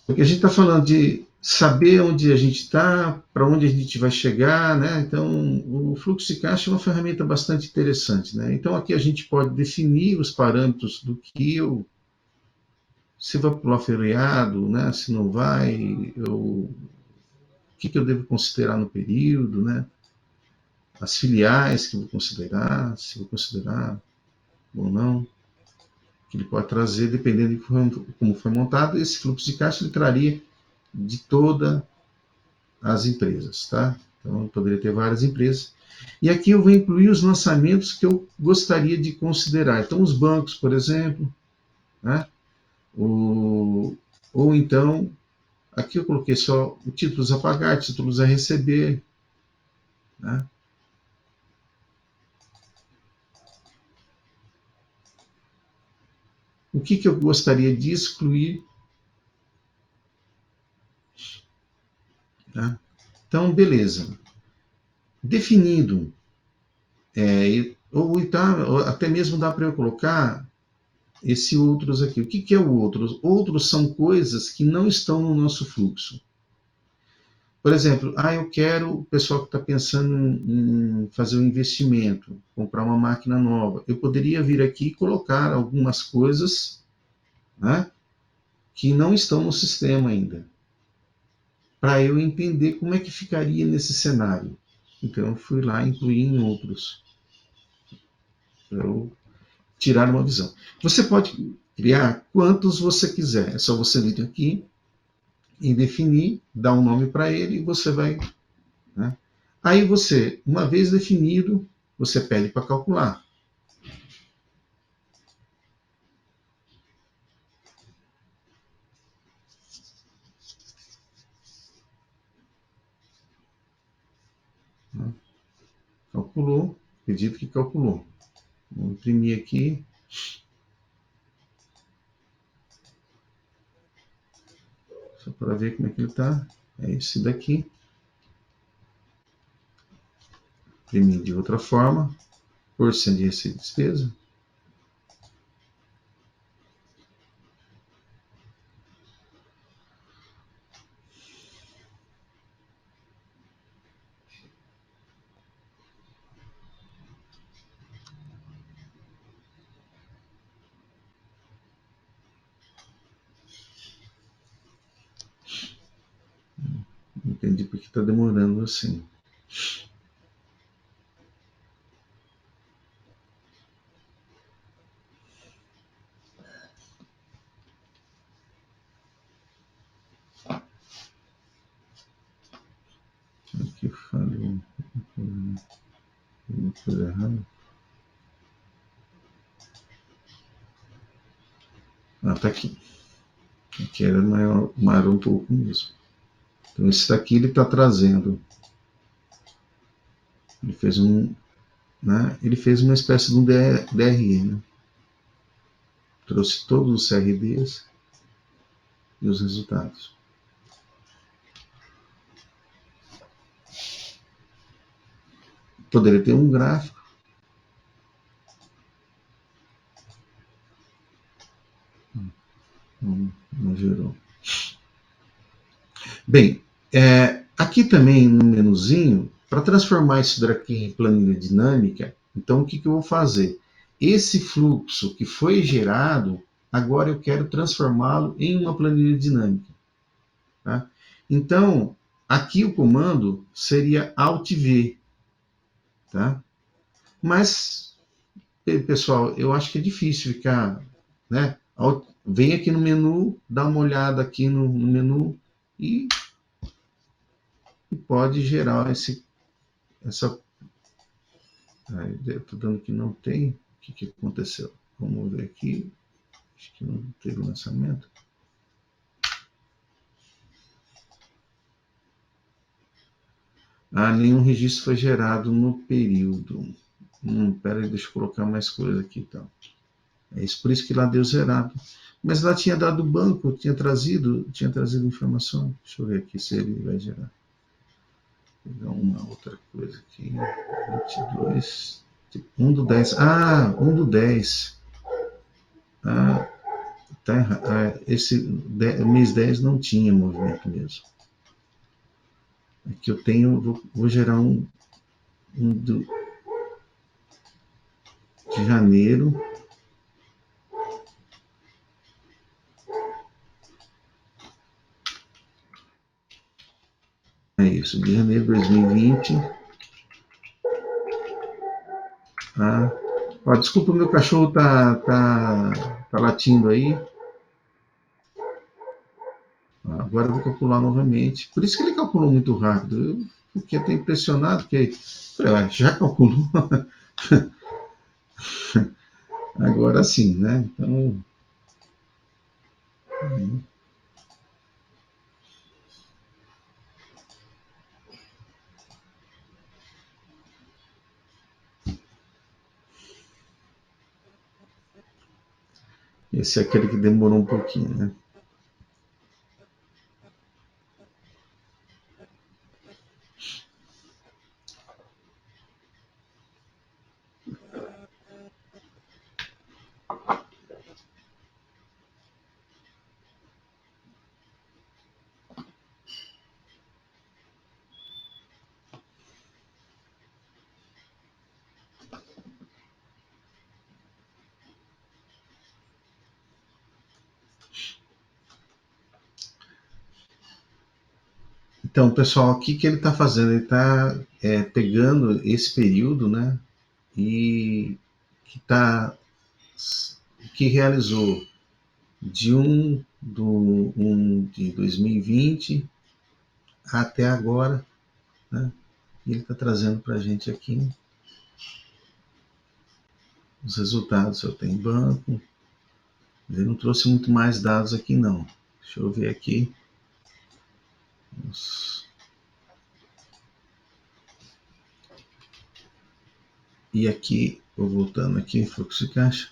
Porque a gente está falando de saber onde a gente está, para onde a gente vai chegar, né? Então, o fluxo de caixa é uma ferramenta bastante interessante, né? Então, aqui a gente pode definir os parâmetros do que se vai pular feriado, né? Se não vai, o que eu devo considerar no período, né? As filiais que eu vou considerar, se vou considerar ou não, que ele pode trazer, dependendo de como foi montado, esse fluxo de caixa ele traria de todas as empresas, tá? Então, eu poderia ter várias empresas. E aqui eu vou incluir os lançamentos que eu gostaria de considerar. Então, os bancos, por exemplo, né? Ou então, aqui eu coloquei só o títulos a pagar, títulos a receber, né? O que eu gostaria de excluir, tá? Então, beleza. Definido ou até mesmo dá para eu colocar esse outros aqui. O que é o outros? Outros são coisas que não estão no nosso fluxo. Por exemplo, eu quero, o pessoal que está pensando em fazer um investimento, comprar uma máquina nova, eu poderia vir aqui e colocar algumas coisas, né, que não estão no sistema ainda, para eu entender como é que ficaria nesse cenário. Então, eu fui lá e incluí em outros, para eu tirar uma visão. Você pode criar quantos você quiser, é só você vir aqui e definir, dar um nome para ele e você vai, né? Aí você, uma vez definido, você pede para calcular. Né? Calculou, acredito que calculou. Vou imprimir aqui. Só para ver como é que ele está. É esse daqui. Imprimir de outra forma. Porcento de receita e despesa. Não entendi porque está demorando assim. Aqui falhou. Uma coisa errada. Tá aqui. Aqui era maior um pouco mesmo. Então esse daqui ele está trazendo. Ele fez ele fez uma espécie de um DRE, né? Trouxe todos os CRDs e os resultados. Poderia ter um gráfico. Não gerou. Bem, aqui também no menuzinho, para transformar isso daqui em planilha dinâmica, então o que eu vou fazer? Esse fluxo que foi gerado, agora eu quero transformá-lo em uma planilha dinâmica. Tá? Então, aqui o comando seria Alt-V. Tá? Mas, pessoal, eu acho que é difícil ficar, né? Vem aqui no menu, dá uma olhada aqui no menu e pode gerar essa. Eu estou dando que não tem. O que aconteceu? Vamos ver aqui. Acho que não teve lançamento. Nenhum registro foi gerado no período. Pera aí, deixa eu colocar mais coisa aqui então. É isso, por isso que lá deu zerado. Mas lá tinha dado banco, tinha trazido informação. Deixa eu ver aqui se ele vai gerar. Vou pegar uma outra coisa aqui. 22. 1 do 10. 1 do 10. Tá errado. Esse mês 10 não tinha movimento mesmo. Aqui eu tenho, vou gerar um de janeiro. É isso, de janeiro de 2020. Desculpa, o meu cachorro tá latindo aí. Agora eu vou calcular novamente. Por isso que ele calculou muito rápido. Eu fiquei até impressionado, porque já calculou. Agora sim, né? Então. Esse é aquele que demorou um pouquinho, né? Então, pessoal, o que ele está fazendo? Ele está pegando esse período, né, e que realizou de 1 de 2020 até agora, né, e ele está trazendo para a gente aqui os resultados. Eu tenho banco, ele não trouxe muito mais dados aqui não. Deixa eu ver aqui. E aqui, vou voltando aqui, fluxo de caixa.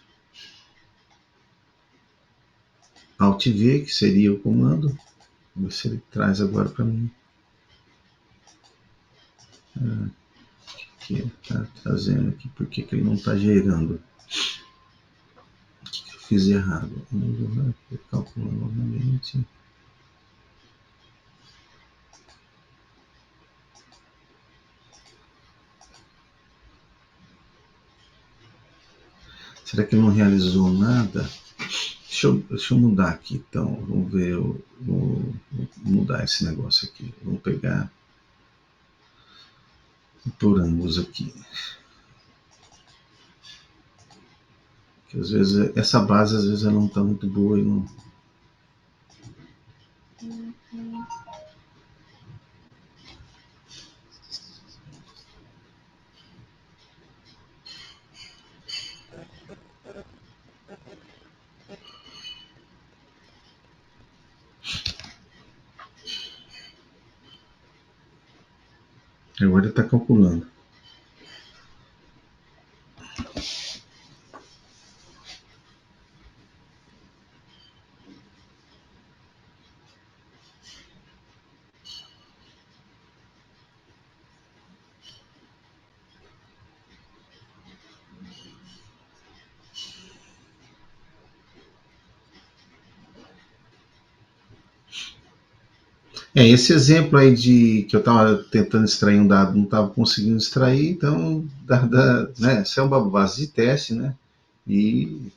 Alt V, que seria o comando. Vamos ver se ele traz agora para mim. Aqui, está trazendo aqui, por que ele não está gerando? O que eu fiz de errado? Vou calcular novamente. Será que não realizou nada? Deixa eu mudar aqui, então. Vamos ver, vou mudar esse negócio aqui. Vamos pegar por ambos aqui. Que às vezes essa base às vezes ela não está muito boa e não. Agora ele está calculando. Esse exemplo aí que eu estava tentando extrair um dado, não estava conseguindo extrair, então né, isso é uma base de teste, né? E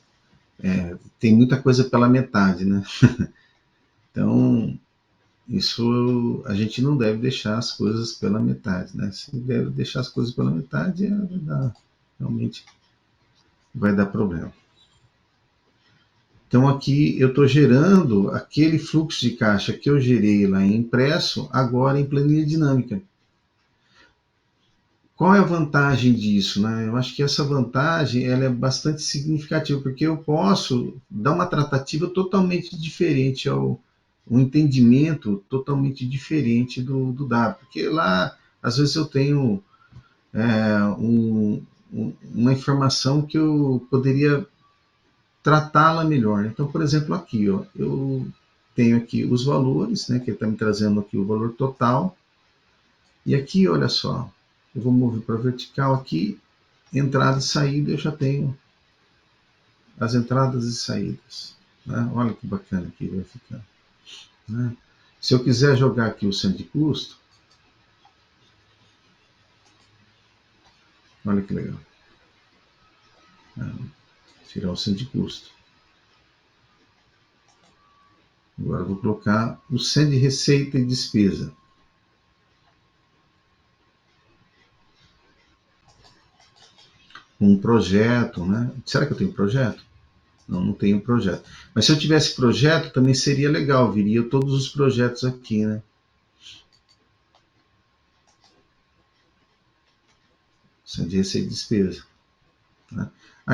tem muita coisa pela metade, né? Então, isso a gente não deve deixar as coisas pela metade, né? Se deve deixar as coisas pela metade, realmente vai dar problema. Então aqui eu estou gerando aquele fluxo de caixa que eu gerei lá em impresso, agora em planilha dinâmica. Qual é a vantagem disso, né? Eu acho que essa vantagem ela é bastante significativa, porque eu posso dar uma tratativa totalmente diferente, um entendimento totalmente diferente do dado. Porque lá, às vezes, eu tenho uma informação que eu poderia tratá-la melhor. Então, por exemplo, aqui, ó, eu tenho aqui os valores, né, que ele está me trazendo aqui o valor total. E aqui, olha só, eu vou mover para vertical aqui, entrada e saída, eu já tenho as entradas e saídas. Né? Olha que bacana que vai ficar. Né? Se eu quiser jogar aqui o centro de custo, olha que legal. Tirar o centro de custo. Agora eu vou colocar o centro de receita e despesa. Um projeto, né? Será que eu tenho projeto? Não, não tenho projeto. Mas se eu tivesse projeto, também seria legal. Viria todos os projetos aqui, né? Centro de receita e despesa. Né?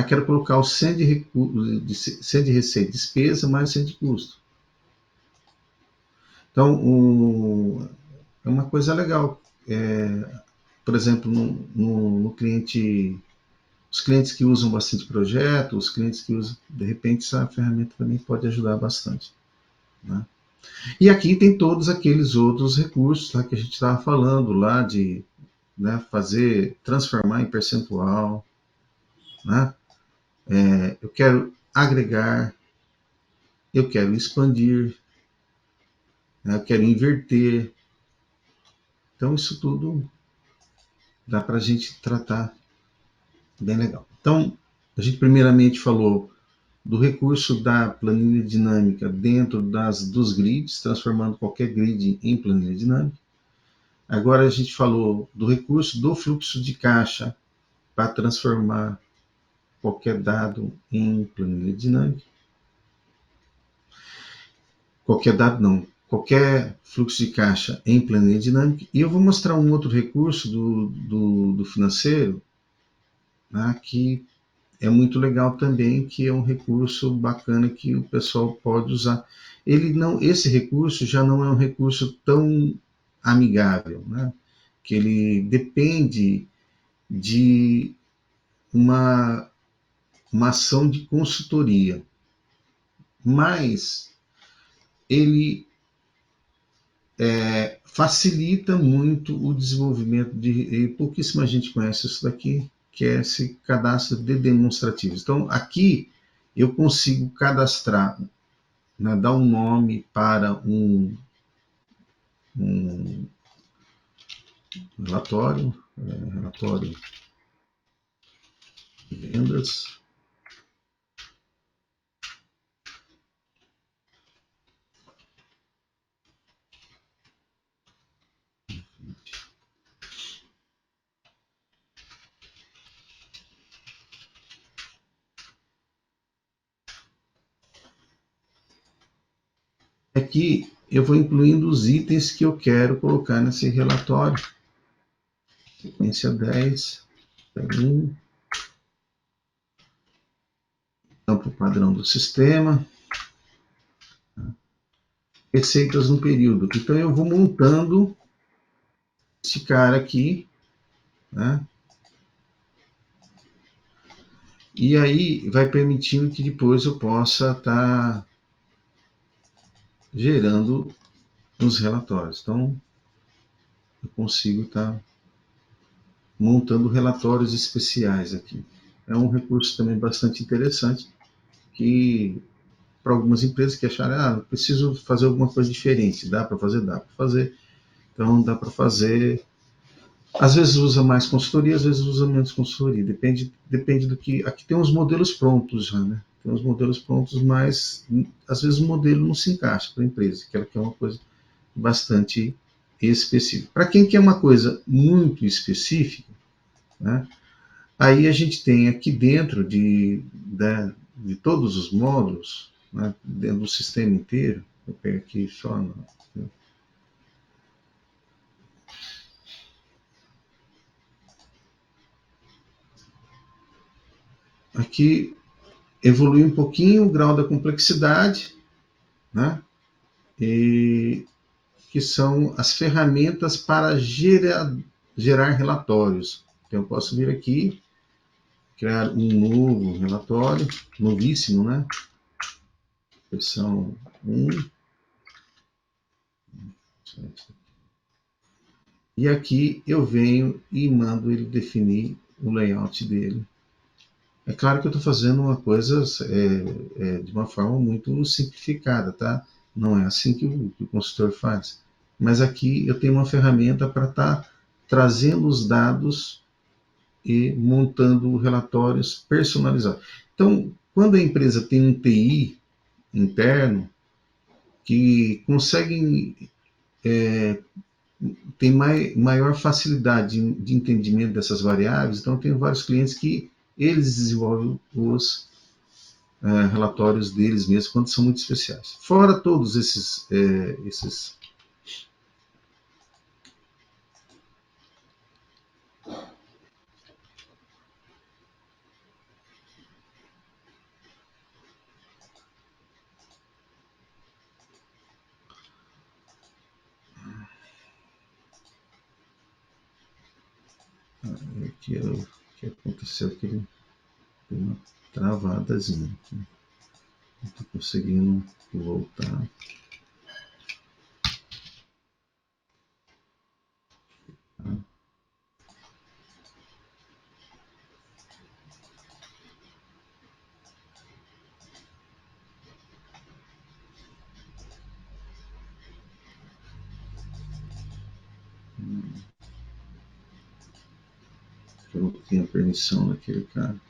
Quero colocar o centro de receita e despesa mais o centro de custo. Então, é uma coisa legal. Por exemplo, no cliente, os clientes que usam bastante projeto, os clientes que usam, de repente, essa ferramenta também pode ajudar bastante. Né? E aqui tem todos aqueles outros recursos lá que a gente estava falando, lá de transformar em percentual. Né? Eu quero agregar, eu quero expandir, eu quero inverter. Então, isso tudo dá para a gente tratar bem legal. Então, a gente primeiramente falou do recurso da planilha dinâmica dentro dos grids, transformando qualquer grid em planilha dinâmica. Agora a gente falou do recurso do fluxo de caixa para transformar qualquer dado em planilha dinâmica. Qualquer dado não, qualquer fluxo de caixa em planilha dinâmica. E eu vou mostrar um outro recurso do financeiro, né, que é muito legal também, que é um recurso bacana que o pessoal pode usar. Esse recurso já não é um recurso tão amigável, né, que ele depende de uma ação de consultoria, mas ele facilita muito o desenvolvimento e pouquíssima gente conhece isso daqui, que é esse cadastro de demonstrativos. Então, aqui eu consigo cadastrar, né, dar um nome para um relatório de vendas. Aqui eu vou incluindo os itens que eu quero colocar nesse relatório. Sequência 10, 1, campo padrão do sistema, receitas no período. Então eu vou montando esse cara aqui, né? E aí vai permitindo que depois eu possa estar gerando os relatórios. Então eu consigo estar montando relatórios especiais aqui. É um recurso também bastante interessante que para algumas empresas que acharem, preciso fazer alguma coisa diferente, dá para fazer, dá para fazer. Então dá para fazer. Às vezes usa mais consultoria, às vezes usa menos consultoria. Depende do que. Aqui tem uns modelos prontos já, né? Tem uns modelos prontos, mas às vezes o modelo não se encaixa para a empresa, que ela quer uma coisa bastante específica. Para quem quer uma coisa muito específica, né? Aí a gente tem aqui dentro de todos os módulos, né, dentro do sistema inteiro, eu pego aqui só aqui evolui um pouquinho o grau da complexidade, né, e que são as ferramentas para gerar relatórios. Então eu posso vir aqui, criar um novo relatório, novíssimo, né, versão 1, e aqui eu venho e mando ele definir o layout dele. É claro que eu estou fazendo uma coisa de uma forma muito simplificada, tá? Não é assim que o consultor faz. Mas aqui eu tenho uma ferramenta para estar trazendo os dados e montando relatórios personalizados. Então, quando a empresa tem um TI interno que consegue tem maior facilidade de entendimento dessas variáveis, então tem vários clientes que eles desenvolvem os relatórios deles mesmos quando são muito especiais. Fora todos esses que aconteceu que ele deu uma travadazinha aqui. Não estou conseguindo voltar. Eu não tinha permissão daquele cara.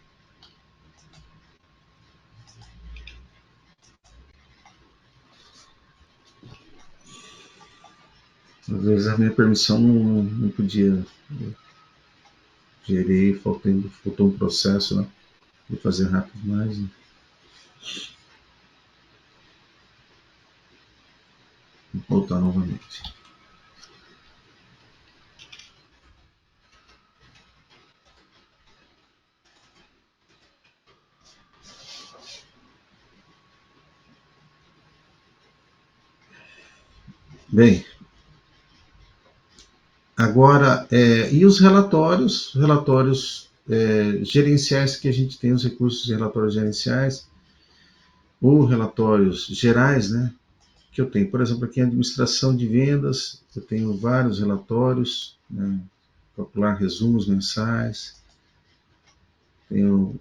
Às vezes a minha permissão não podia. Eu gerei, faltou um processo, né, de fazer rápido mais. Né? Vou voltar novamente. Bem, agora, e os relatórios gerenciais que a gente tem, os recursos de relatórios gerenciais, ou relatórios gerais, né, que eu tenho. Por exemplo, aqui em administração de vendas, eu tenho vários relatórios, né, calcular resumos mensais, tenho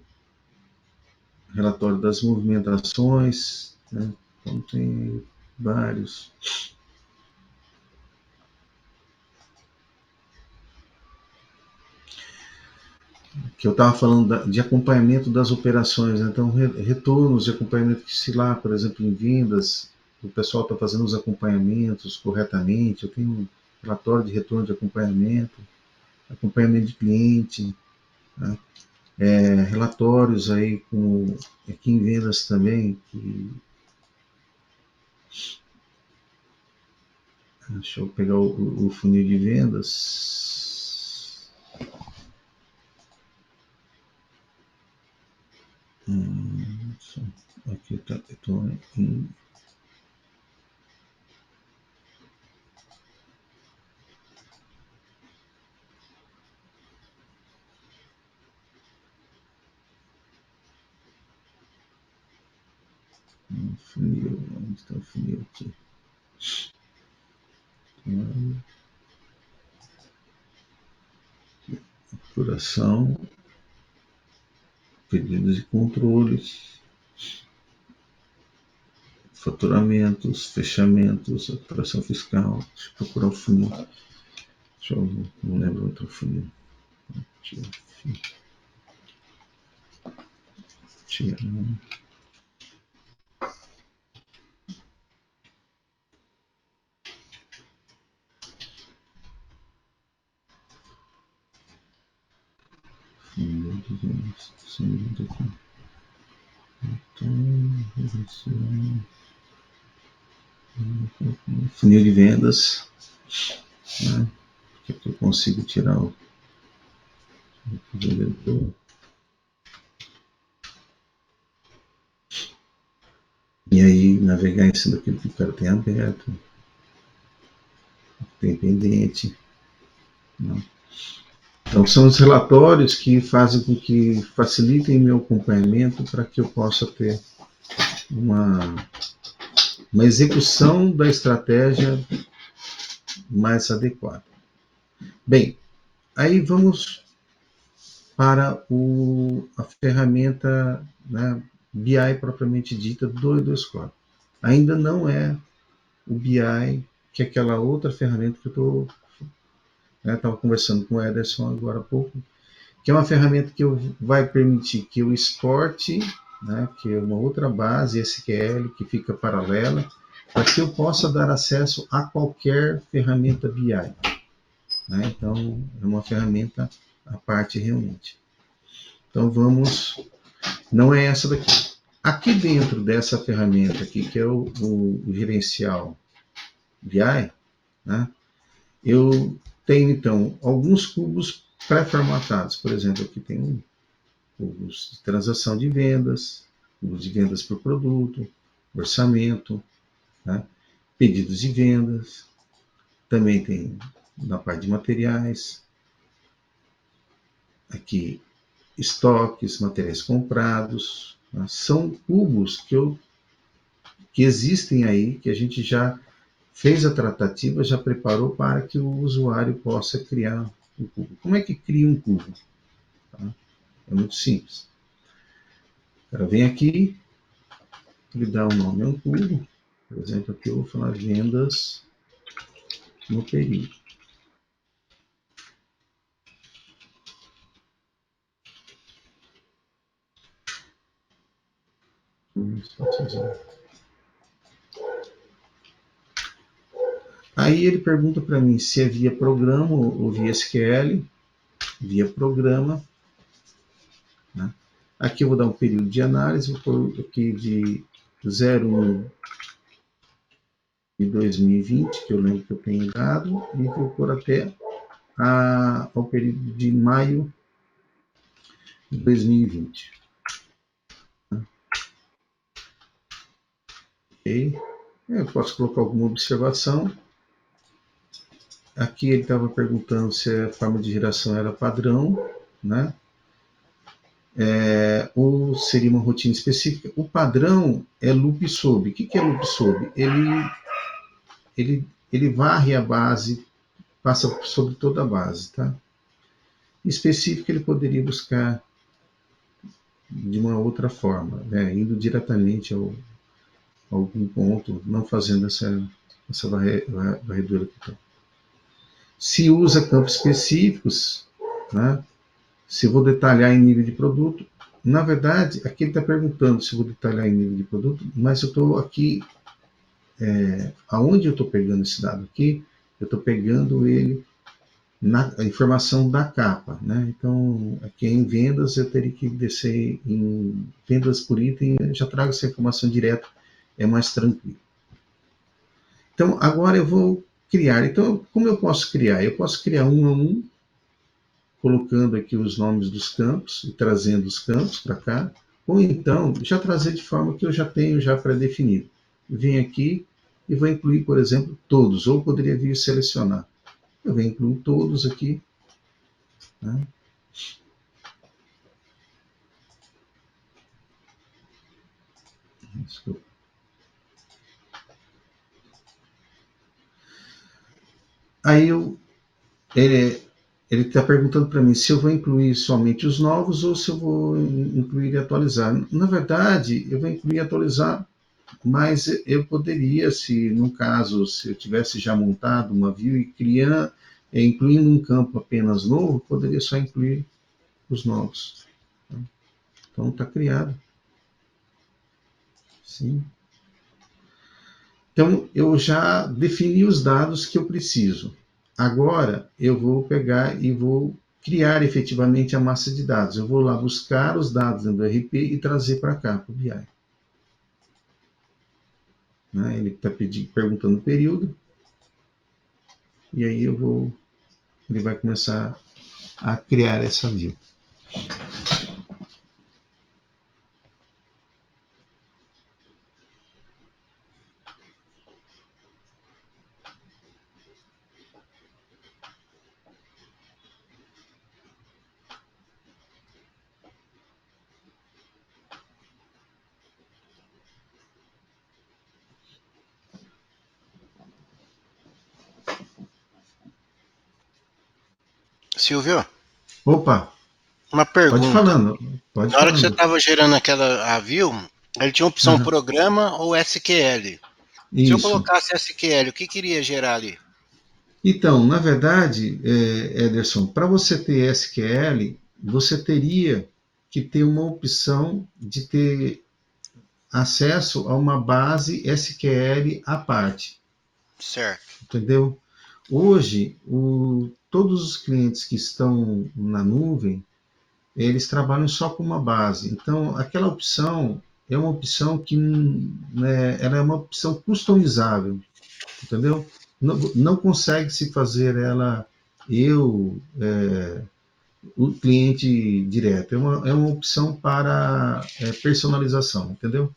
relatório das movimentações, né, então tem vários. Que eu estava falando de acompanhamento das operações, né? Então retornos de acompanhamento que se lá, por exemplo, em vendas, o pessoal está fazendo os acompanhamentos corretamente, eu tenho um relatório de retorno de acompanhamento, acompanhamento de cliente, né? Relatórios aí aqui em vendas também, deixa eu pegar o funil de vendas. Aqui está, estou em funil, onde está o funil aqui? Apuração, pedidos de controles, faturamentos, fechamentos, apuração fiscal. Deixa eu procurar o funil. Não lembro outro funil. Tira. Funil de vendas. Funil de vendas. Né? Que eu consigo tirar o vendedor. E aí navegar em cima daquilo que o cara tem aberto, tem pendente. Né? Então são os relatórios que fazem com que facilitem meu acompanhamento para que eu possa ter uma execução da estratégia mais adequada. Bem, aí vamos para a ferramenta, né, BI propriamente dita do E2Core. Ainda não é o BI, que é aquela outra ferramenta que eu estava conversando com o Ederson agora há pouco, que é uma ferramenta que vai permitir que eu exporte, né, que é uma outra base SQL que fica paralela, para que eu possa dar acesso a qualquer ferramenta BI. Né? Então, é uma ferramenta à parte realmente. Então, não é essa daqui. Aqui dentro dessa ferramenta aqui, que é o gerencial BI, né, eu tenho, então, alguns cubos pré-formatados. Por exemplo, aqui tem cubos de transação de vendas, cubos de vendas por produto, orçamento, né, pedidos de vendas. Também tem na parte de materiais, aqui estoques, materiais comprados. Né, são cubos que existem aí, que a gente já fez a tratativa, já preparou para que o usuário possa criar um cubo. Como é que cria um cubo? Tá? É muito simples. O cara vem aqui, ele dá um nome a um cubo. Por exemplo, aqui eu vou falar vendas no período. Aí ele pergunta para mim se é via programa ou via SQL, via programa. Né? Aqui eu vou dar um período de análise, vou pôr aqui de 01 de 2020, que eu lembro que eu tenho dado, e vou pôr até ao período de maio de 2020. Ok? Eu posso colocar alguma observação. Aqui ele estava perguntando se a forma de geração era padrão, né? Ou seria uma rotina específica. O padrão é loop sub. O que é loop sub? Ele varre a base, passa sobre toda a base. Tá? Específico ele poderia buscar de uma outra forma, né? Indo diretamente a algum ponto, não fazendo essa varredura aqui. Se usa campos específicos, né? Se eu vou detalhar em nível de produto, na verdade, aqui ele está perguntando se eu vou detalhar em nível de produto, mas eu estou aqui, aonde eu estou pegando esse dado aqui, eu estou pegando ele a informação da capa, né? Então, aqui em vendas, eu teria que descer em vendas por item, eu já trago essa informação direta, é mais tranquilo. Então, agora eu vou criar. Então, como eu posso criar? Eu posso criar um a um, colocando aqui os nomes dos campos e trazendo os campos para cá, ou então já trazer de forma que eu já tenho já pré-definido. Venho aqui e vou incluir, por exemplo, todos, ou poderia vir selecionar. Eu venho incluir todos aqui. Né? Desculpa. Aí ele está perguntando para mim se eu vou incluir somente os novos ou se eu vou incluir e atualizar. Na verdade, eu vou incluir e atualizar, mas eu poderia, se no caso, se eu tivesse já montado uma view e incluindo um campo apenas novo, poderia só incluir os novos. Então está criado. Sim. Então eu já defini os dados que eu preciso. Agora eu vou pegar e vou criar efetivamente a massa de dados. Eu vou lá buscar os dados dentro do RP e trazer para cá, para o BI. Né? Ele está perguntando o período. E aí ele vai começar a criar essa view. Silvio, Opa, uma pode pergunta. falando. Pode Na hora que você falando. estava gerando aquela view, ele tinha opção programa ou SQL. Se eu Isso. colocasse SQL, o que queria gerar ali? Então, na verdade, Ederson, para você ter SQL, você teria que ter uma opção de ter acesso a uma base SQL à parte. Certo. Entendeu? Hoje, todos os clientes que estão na nuvem, eles trabalham só com uma base. Então, aquela opção é uma opção que ela é uma opção customizável, entendeu? Não consegue se fazer ela o cliente direto. É uma opção para personalização, entendeu?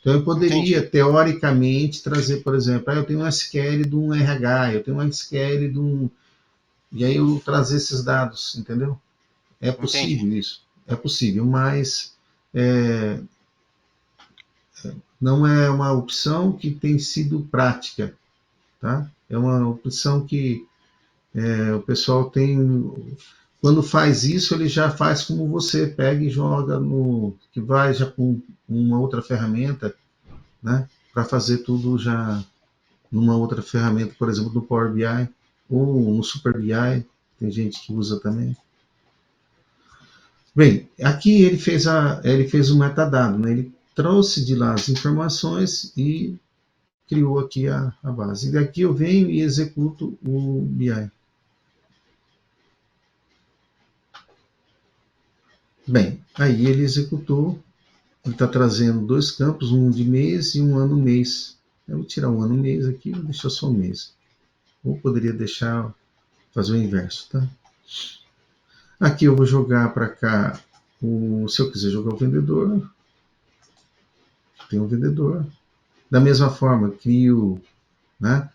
Então eu poderia, Entendi. teoricamente, trazer, por exemplo, eu tenho um SQL de um RH, eu tenho um SQL de um... E aí eu trazer esses dados, entendeu? É possível Entendi. isso. É possível, mas não é uma opção que tem sido prática. Tá? É uma opção que o pessoal tem... Quando faz isso, ele já faz como você pega e joga que vai já com uma outra ferramenta, né? Para fazer tudo já numa outra ferramenta, por exemplo, no Power BI ou no Super BI, tem gente que usa também. Bem, aqui ele fez o metadado, né? Ele trouxe de lá as informações e criou aqui a base. E daqui eu venho e executo o BI. Bem, aí ele executou, ele está trazendo dois campos, um de mês e um ano mês. Eu vou tirar um ano mês aqui e vou deixar só um mês. Ou poderia deixar, fazer o inverso, tá? Aqui eu vou jogar para cá, se eu quiser jogar o vendedor, tem um vendedor. Da mesma forma, crio, né?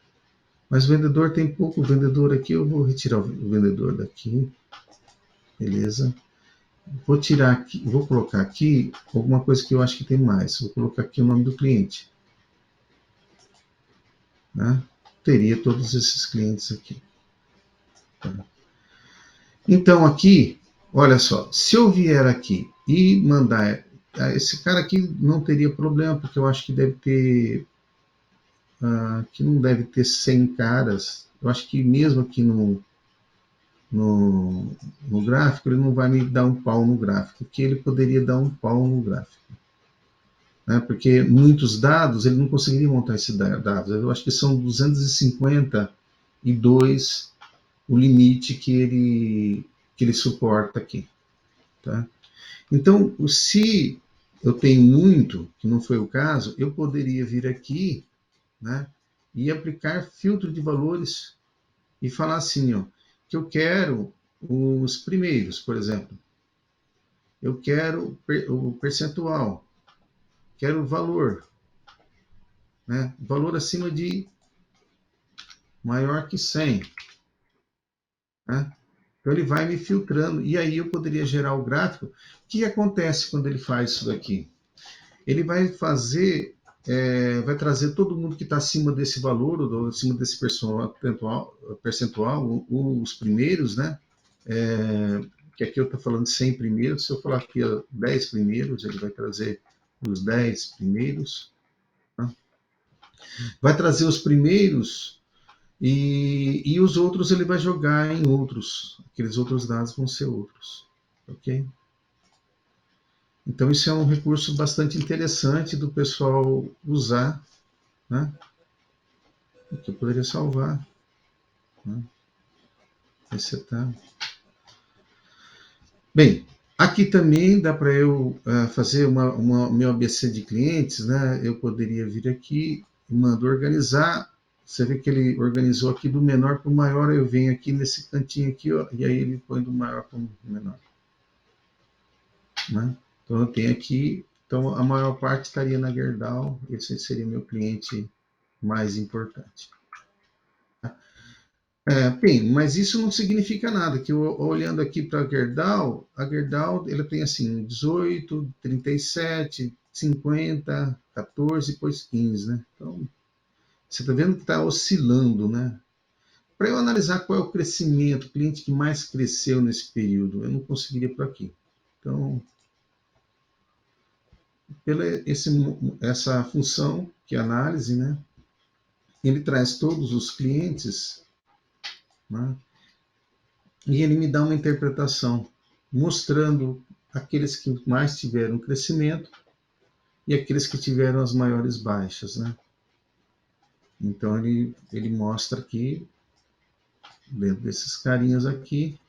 Mas o vendedor tem pouco vendedor aqui, eu vou retirar o vendedor daqui. Beleza. Vou tirar aqui, vou colocar aqui alguma coisa que eu acho que tem mais. Vou colocar aqui o nome do cliente. Né? Teria todos esses clientes aqui. Tá? Então aqui, olha só, se eu vier aqui e mandar, esse cara aqui não teria problema, porque eu acho que deve ter, que não deve ter 100 caras. Eu acho que mesmo aqui no gráfico, ele não vai me dar um pau no gráfico, porque ele poderia dar um pau no gráfico. Né? Porque muitos dados, ele não conseguiria montar esses dados. Eu acho que são 252 o limite que ele suporta aqui. Tá? Então, se eu tenho muito, que não foi o caso, eu poderia vir aqui, né, e aplicar filtro de valores e falar assim, ó, que eu quero os primeiros, por exemplo. Eu quero o percentual, quero o valor, né, valor acima de maior que 100. Né? Então ele vai me filtrando, e aí eu poderia gerar o gráfico. O que acontece quando ele faz isso daqui? Ele vai fazer, vai trazer todo mundo que está acima desse valor, ou acima desse percentual, os primeiros, né? Que aqui eu estou falando 100 primeiros, se eu falar aqui 10 primeiros, ele vai trazer os 10 primeiros. Tá? Vai trazer os primeiros e os outros ele vai jogar em outros. Aqueles outros dados vão ser outros. Ok? Então, isso é um recurso bastante interessante do pessoal usar, né? Que eu poderia salvar. Né? Resetar. Bem, aqui também dá para eu fazer meu ABC de clientes, né? Eu poderia vir aqui e mando organizar. Você vê que ele organizou aqui do menor para o maior, eu venho aqui nesse cantinho aqui, ó, e aí ele põe do maior para o menor. Né? Então eu tenho aqui, então a maior parte estaria na Gerdau, esse seria meu cliente mais importante. Bem, mas isso não significa nada, que eu, olhando aqui para a Gerdau ela tem assim 18, 37, 50, 14, depois 15, né? Então, você está vendo que está oscilando, né? Para eu analisar qual é o crescimento, o cliente que mais cresceu nesse período, eu não conseguiria por aqui. Então, pela essa função, que é análise, né? Ele traz todos os clientes, né? E ele me dá uma interpretação, mostrando aqueles que mais tiveram crescimento e aqueles que tiveram as maiores baixas. Né? Então ele mostra aqui, dentro desses carinhas aqui,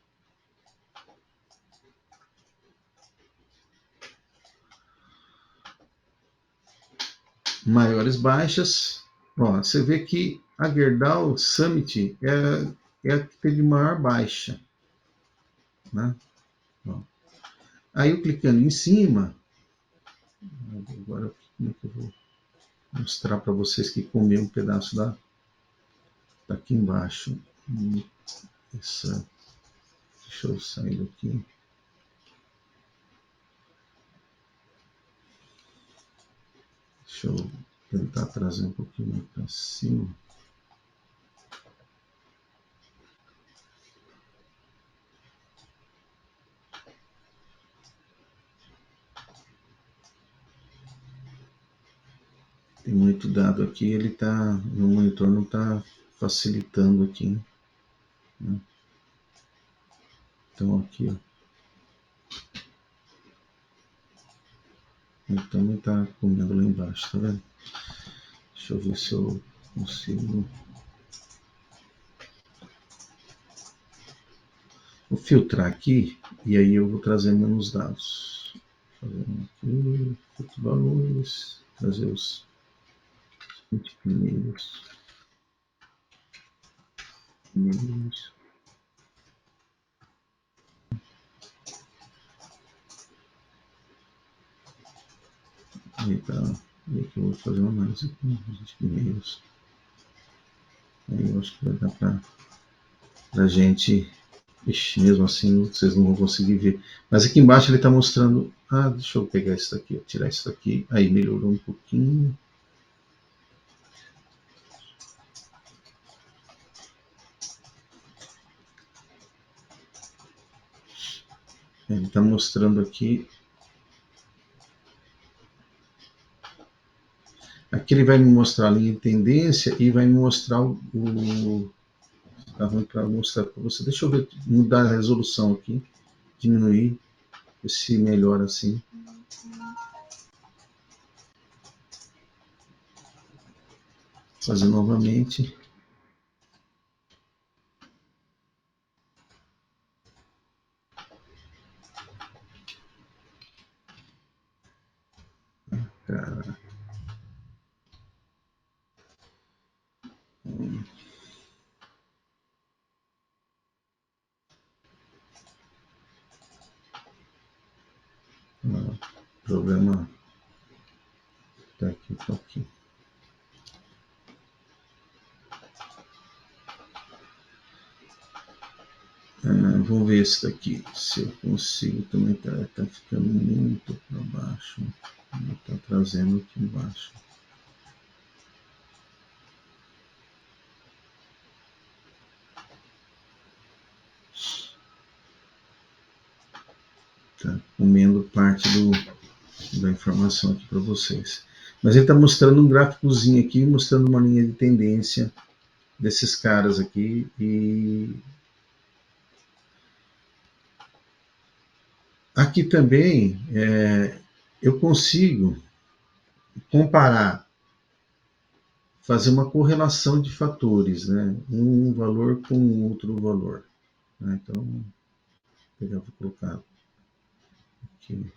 maiores baixas. Ó, você vê que a Gerdau Summit é a que teve maior baixa. Né? Ó. Aí eu clicando em cima, agora como é que eu vou mostrar para vocês que comeu um pedaço tá aqui embaixo. Deixa eu sair daqui. Deixa eu tentar trazer um pouquinho mais para cima. Tem muito dado aqui, ele tá no monitor, não está facilitando aqui. Né? Então aqui, ó. Ele também está comendo lá embaixo, tá vendo? Deixa eu ver se eu consigo. Vou filtrar aqui e aí eu vou trazer menos dados. Fazendo aqui, filtro valores, trazer os 20 primeiros. E aqui eu vou fazer uma análise com os 20 primeiros. Aí eu acho que vai dar para a gente. Ixi, mesmo assim vocês não vão conseguir ver. Mas aqui embaixo ele está mostrando. Ah, deixa eu pegar isso daqui, tirar isso daqui. Aí melhorou um pouquinho. Ele está mostrando aqui. Aqui ele vai me mostrar a linha de tendência e vai me mostrar o tá ruim para mostrar para você. Deixa eu ver, mudar a resolução aqui, diminuir, ver se melhora assim. Fazer novamente. Cara. Problema tá aqui, tá aqui. Vou ver esse daqui, se eu consigo também. Tá ficando muito para baixo. Tá trazendo aqui embaixo. Tá comendo parte da informação aqui para vocês. Mas ele está mostrando um gráficozinho aqui, mostrando uma linha de tendência desses caras aqui. E aqui também eu consigo comparar, fazer uma correlação de fatores, né? Um valor com outro valor. Né? Então, vou pegar, vou colocar aqui.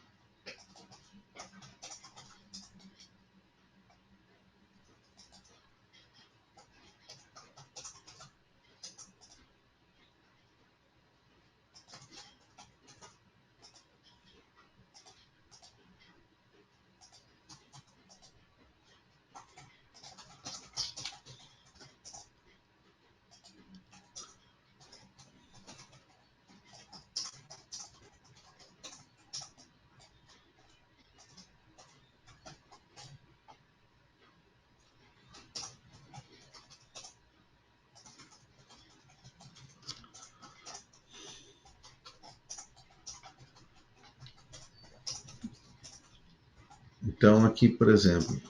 Então, aqui, por exemplo,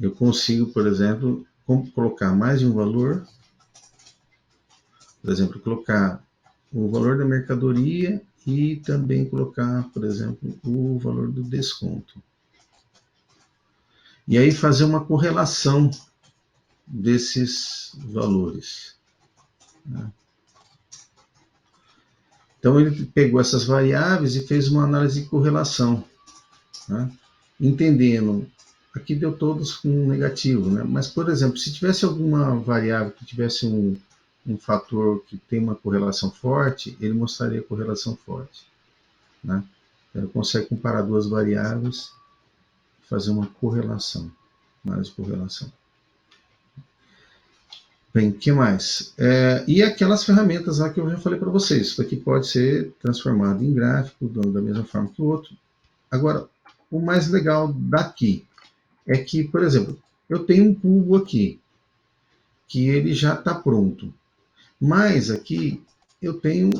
eu consigo, por exemplo, colocar mais de um valor. Por exemplo, colocar o valor da mercadoria e também colocar, por exemplo, o valor do desconto. E aí fazer uma correlação desses valores. Né? Então ele pegou essas variáveis e fez uma análise de correlação, né? Entendendo, aqui deu todos com negativo, né? Mas, por exemplo, se tivesse alguma variável que tivesse um fator que tem uma correlação forte, ele mostraria a correlação forte. Né? Ele consegue comparar duas variáveis e fazer uma correlação, análise de correlação. Bem, o que mais? E aquelas ferramentas lá que eu já falei para vocês. Isso aqui pode ser transformado em gráfico da mesma forma que o outro. Agora, o mais legal daqui é que, por exemplo, eu tenho um cubo aqui, que ele já está pronto. Mas aqui eu tenho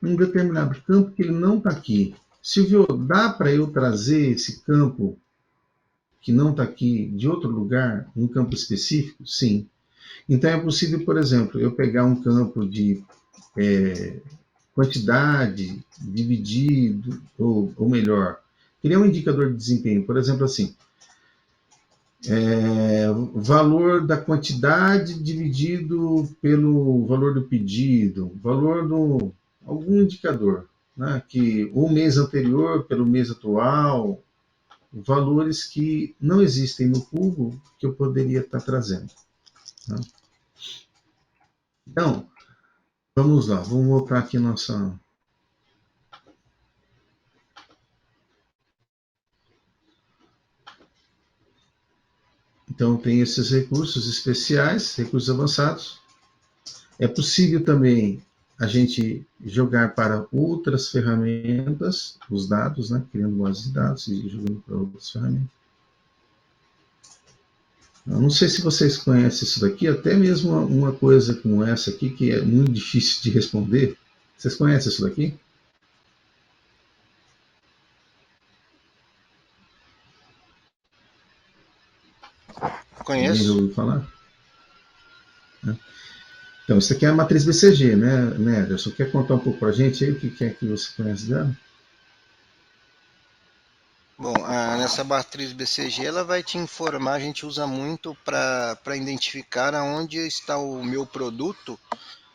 um determinado campo que ele não está aqui. Silvio, dá para eu trazer esse campo que não está aqui de outro lugar, um campo específico? Sim. Então é possível, por exemplo, eu pegar um campo de quantidade dividido, ou melhor, criar um indicador de desempenho. Por exemplo, assim, valor da quantidade dividido pelo valor do pedido, valor do algum indicador, né, que o mês anterior pelo mês atual, valores que não existem no Cubo que eu poderia estar trazendo. Né? Então, vamos lá, vamos voltar aqui nossa. Então, tem esses recursos especiais, recursos avançados. É possível também a gente jogar para outras ferramentas os dados, né? Criando bases de dados e jogando para outras ferramentas. Eu não sei se vocês conhecem isso daqui, até mesmo uma coisa como essa aqui, que é muito difícil de responder. Vocês conhecem isso daqui? Alguém já Conheço. ouviu falar? Então, isso aqui é a matriz BCG, né, Ederson? Quer contar um pouco para a gente aí o que é que você conhece dela? Bom, nessa matriz BCG ela vai te informar, a gente usa muito para identificar aonde está o meu produto,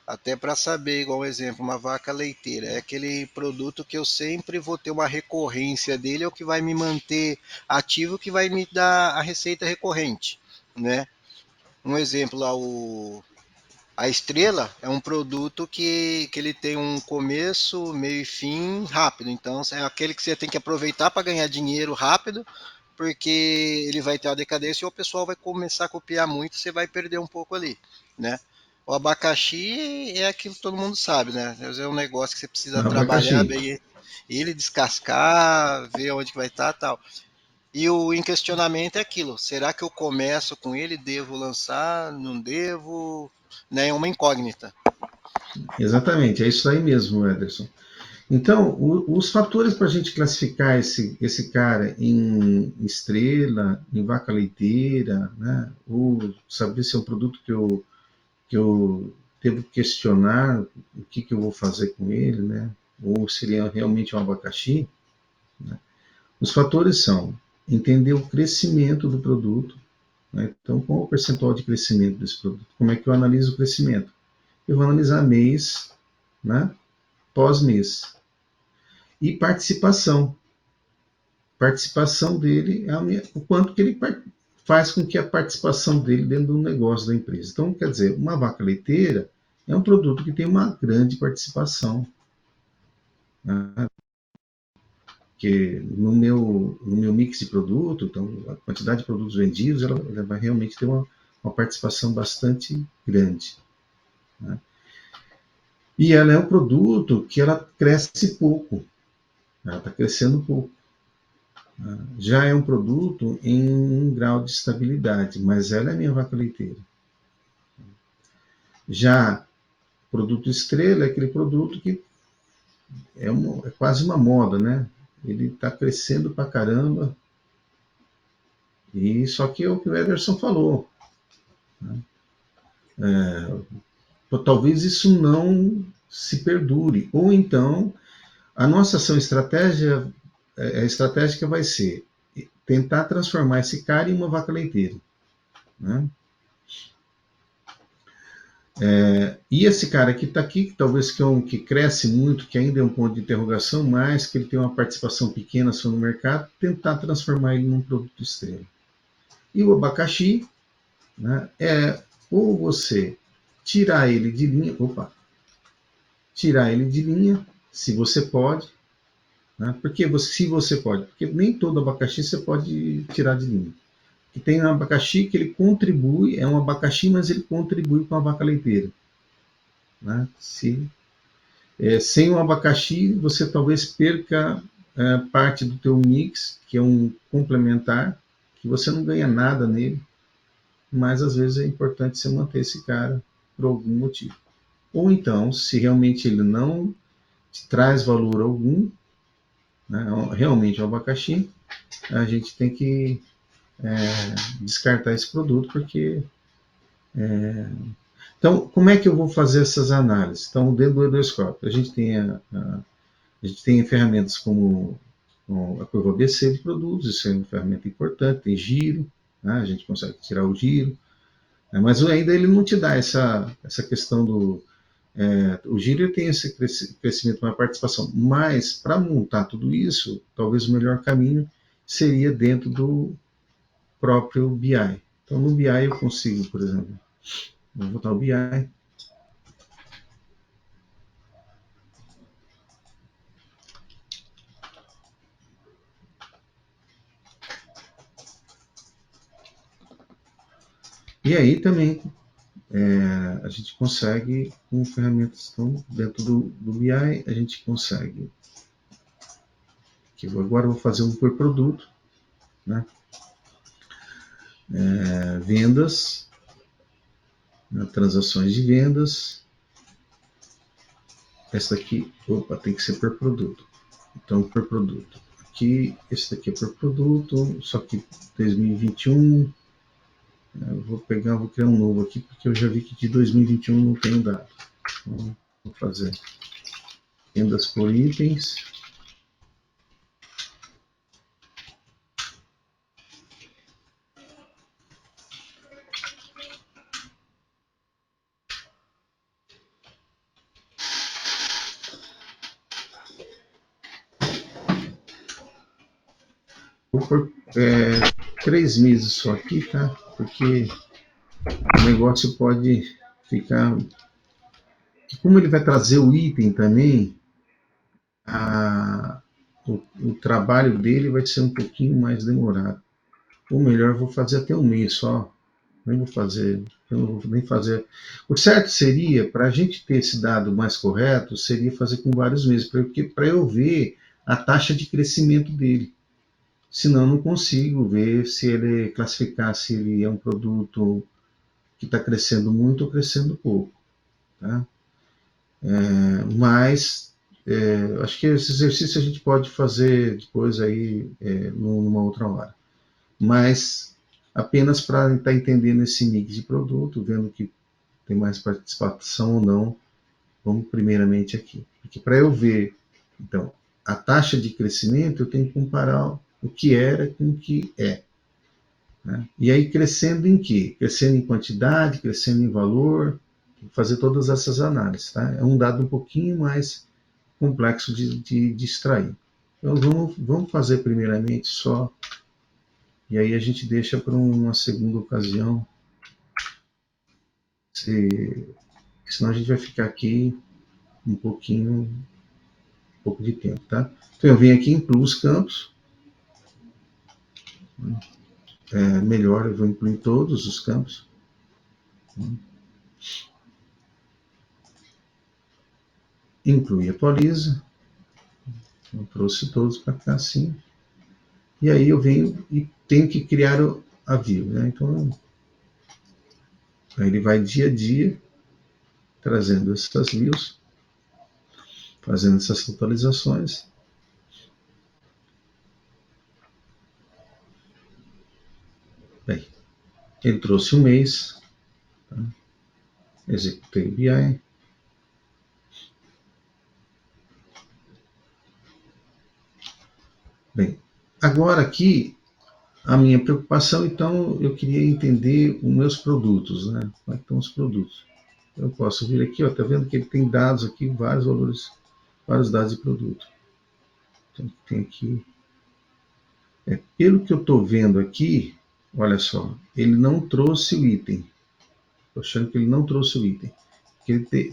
até para saber, igual exemplo, uma vaca leiteira, é aquele produto que eu sempre vou ter uma recorrência dele, é o que vai me manter ativo, que vai me dar a receita recorrente, né? Um exemplo lá, a estrela é um produto que ele tem um começo, meio e fim rápido. Então é aquele que você tem que aproveitar para ganhar dinheiro rápido, porque ele vai ter uma decadência e o pessoal vai começar a copiar muito, você vai perder um pouco ali, né? O abacaxi é aquilo que todo mundo sabe, né? É um negócio que você precisa Não, trabalhar abacaxi. bem ele, descascar, ver onde que vai estar, tal. E o em questionamento é aquilo: será que eu começo com ele? Devo lançar? Não devo? Né? É uma incógnita. Exatamente, é isso aí mesmo, Ederson. Então, os fatores para a gente classificar esse cara em estrela, em vaca leiteira, né? Ou saber se é um produto que eu devo questionar o que eu vou fazer com ele, né? Ou se ele é realmente um abacaxi. Né? Os fatores são entender o crescimento do produto, né? Então, qual é o percentual de crescimento desse produto? Como é que eu analiso o crescimento? Eu vou analisar mês, né? Pós-mês. E participação. Participação dele é o quanto que ele faz com que a participação dele dentro do negócio da empresa. Então, quer dizer, uma vaca leiteira é um produto que tem uma grande participação. Né? Que no meu mix de produto, então, a quantidade de produtos vendidos, ela vai realmente ter uma participação bastante grande. Né? E ela é um produto que ela cresce pouco. Ela está crescendo pouco. Já é um produto em um grau de estabilidade, mas ela é minha vaca leiteira. Já produto estrela é aquele produto que é quase uma moda, né? Ele está crescendo pra caramba, e só que é o que o Ederson falou. Né? Talvez isso não se perdure, ou então a nossa ação estratégica vai ser tentar transformar esse cara em uma vaca leiteira. Né? E esse cara que está aqui, que talvez que cresce muito, que ainda é um ponto de interrogação, mas que ele tem uma participação pequena só no mercado, tentar transformar ele num produto estrela. E o abacaxi, né, é ou você tirar ele de linha, se você pode, né, se você pode, porque nem todo abacaxi você pode tirar de linha. Que tem um abacaxi que ele contribui, é um abacaxi, mas ele contribui com a vaca leiteira. Né? Sem o abacaxi, você talvez perca parte do teu mix, que é um complementar, que você não ganha nada nele, mas às vezes é importante você manter esse cara por algum motivo. Ou então, se realmente ele não te traz valor algum, né, realmente o abacaxi, a gente tem que descartar esse produto, porque então, como é que eu vou fazer essas análises? Então, dentro do Edoscope, a gente tem ferramentas como a curva ABC de produtos, isso é uma ferramenta importante, tem giro, né? A gente consegue tirar o giro, né? Mas ainda ele não te dá essa questão do... o giro tem esse crescimento, uma participação, mas para montar tudo isso, talvez o melhor caminho seria dentro do próprio BI. Então no BI eu consigo, por exemplo, vou botar o BI, e aí também a gente consegue, com ferramentas então, dentro do BI, a gente consegue. Aqui, agora eu vou fazer um por produto, né? Vendas, né? Transações de vendas. Essa daqui, opa, tem que ser por produto. Então, por produto. Aqui, esse daqui é por produto, só que 2021. Eu vou criar um novo aqui, porque eu já vi que de 2021 não tenho dado. Então, vou fazer vendas por itens. Vou por 3 meses só aqui, tá? Porque o negócio pode ficar... Como ele vai trazer o item também, o trabalho dele vai ser um pouquinho mais demorado. Ou melhor, eu vou fazer até um mês só. Nem vou fazer, eu não vou nem fazer. O certo seria, para a gente ter esse dado mais correto, seria fazer com vários meses, para eu ver a taxa de crescimento dele. Senão, eu não consigo ver se ele classificar se ele é um produto que está crescendo muito ou crescendo pouco. Tá? Mas acho que esse exercício a gente pode fazer depois aí numa outra hora. Mas apenas para estar entendendo esse mix de produto, vendo que tem mais participação ou não, vamos primeiramente aqui. Porque para eu ver, então, a taxa de crescimento, eu tenho que comparar o que era com o que é. Né? E aí crescendo em quê? Crescendo em quantidade, crescendo em valor, fazer todas essas análises. Tá? É um dado um pouquinho mais complexo de extrair. Então vamos fazer primeiramente só, e aí a gente deixa para uma segunda ocasião, senão a gente vai ficar aqui um pouco de tempo. Tá? Então eu venho aqui em incluo os campos, melhor, eu vou incluir todos os campos. Incluir atualiza. Eu trouxe todos para cá assim. E aí eu venho e tenho que criar a view. Né? Então, aí ele vai dia a dia trazendo essas views, fazendo essas atualizações. Bem, ele trouxe um mês. Tá? Executei o BI. Bem, agora aqui, a minha preocupação, então, eu queria entender os meus produtos, né? Como é que estão os produtos? Eu posso vir aqui, está vendo que ele tem dados aqui, vários valores, vários dados de produto. Então, tem aqui. Pelo que eu estou vendo aqui, olha só, ele não trouxe o item. Estou achando que ele não trouxe o item.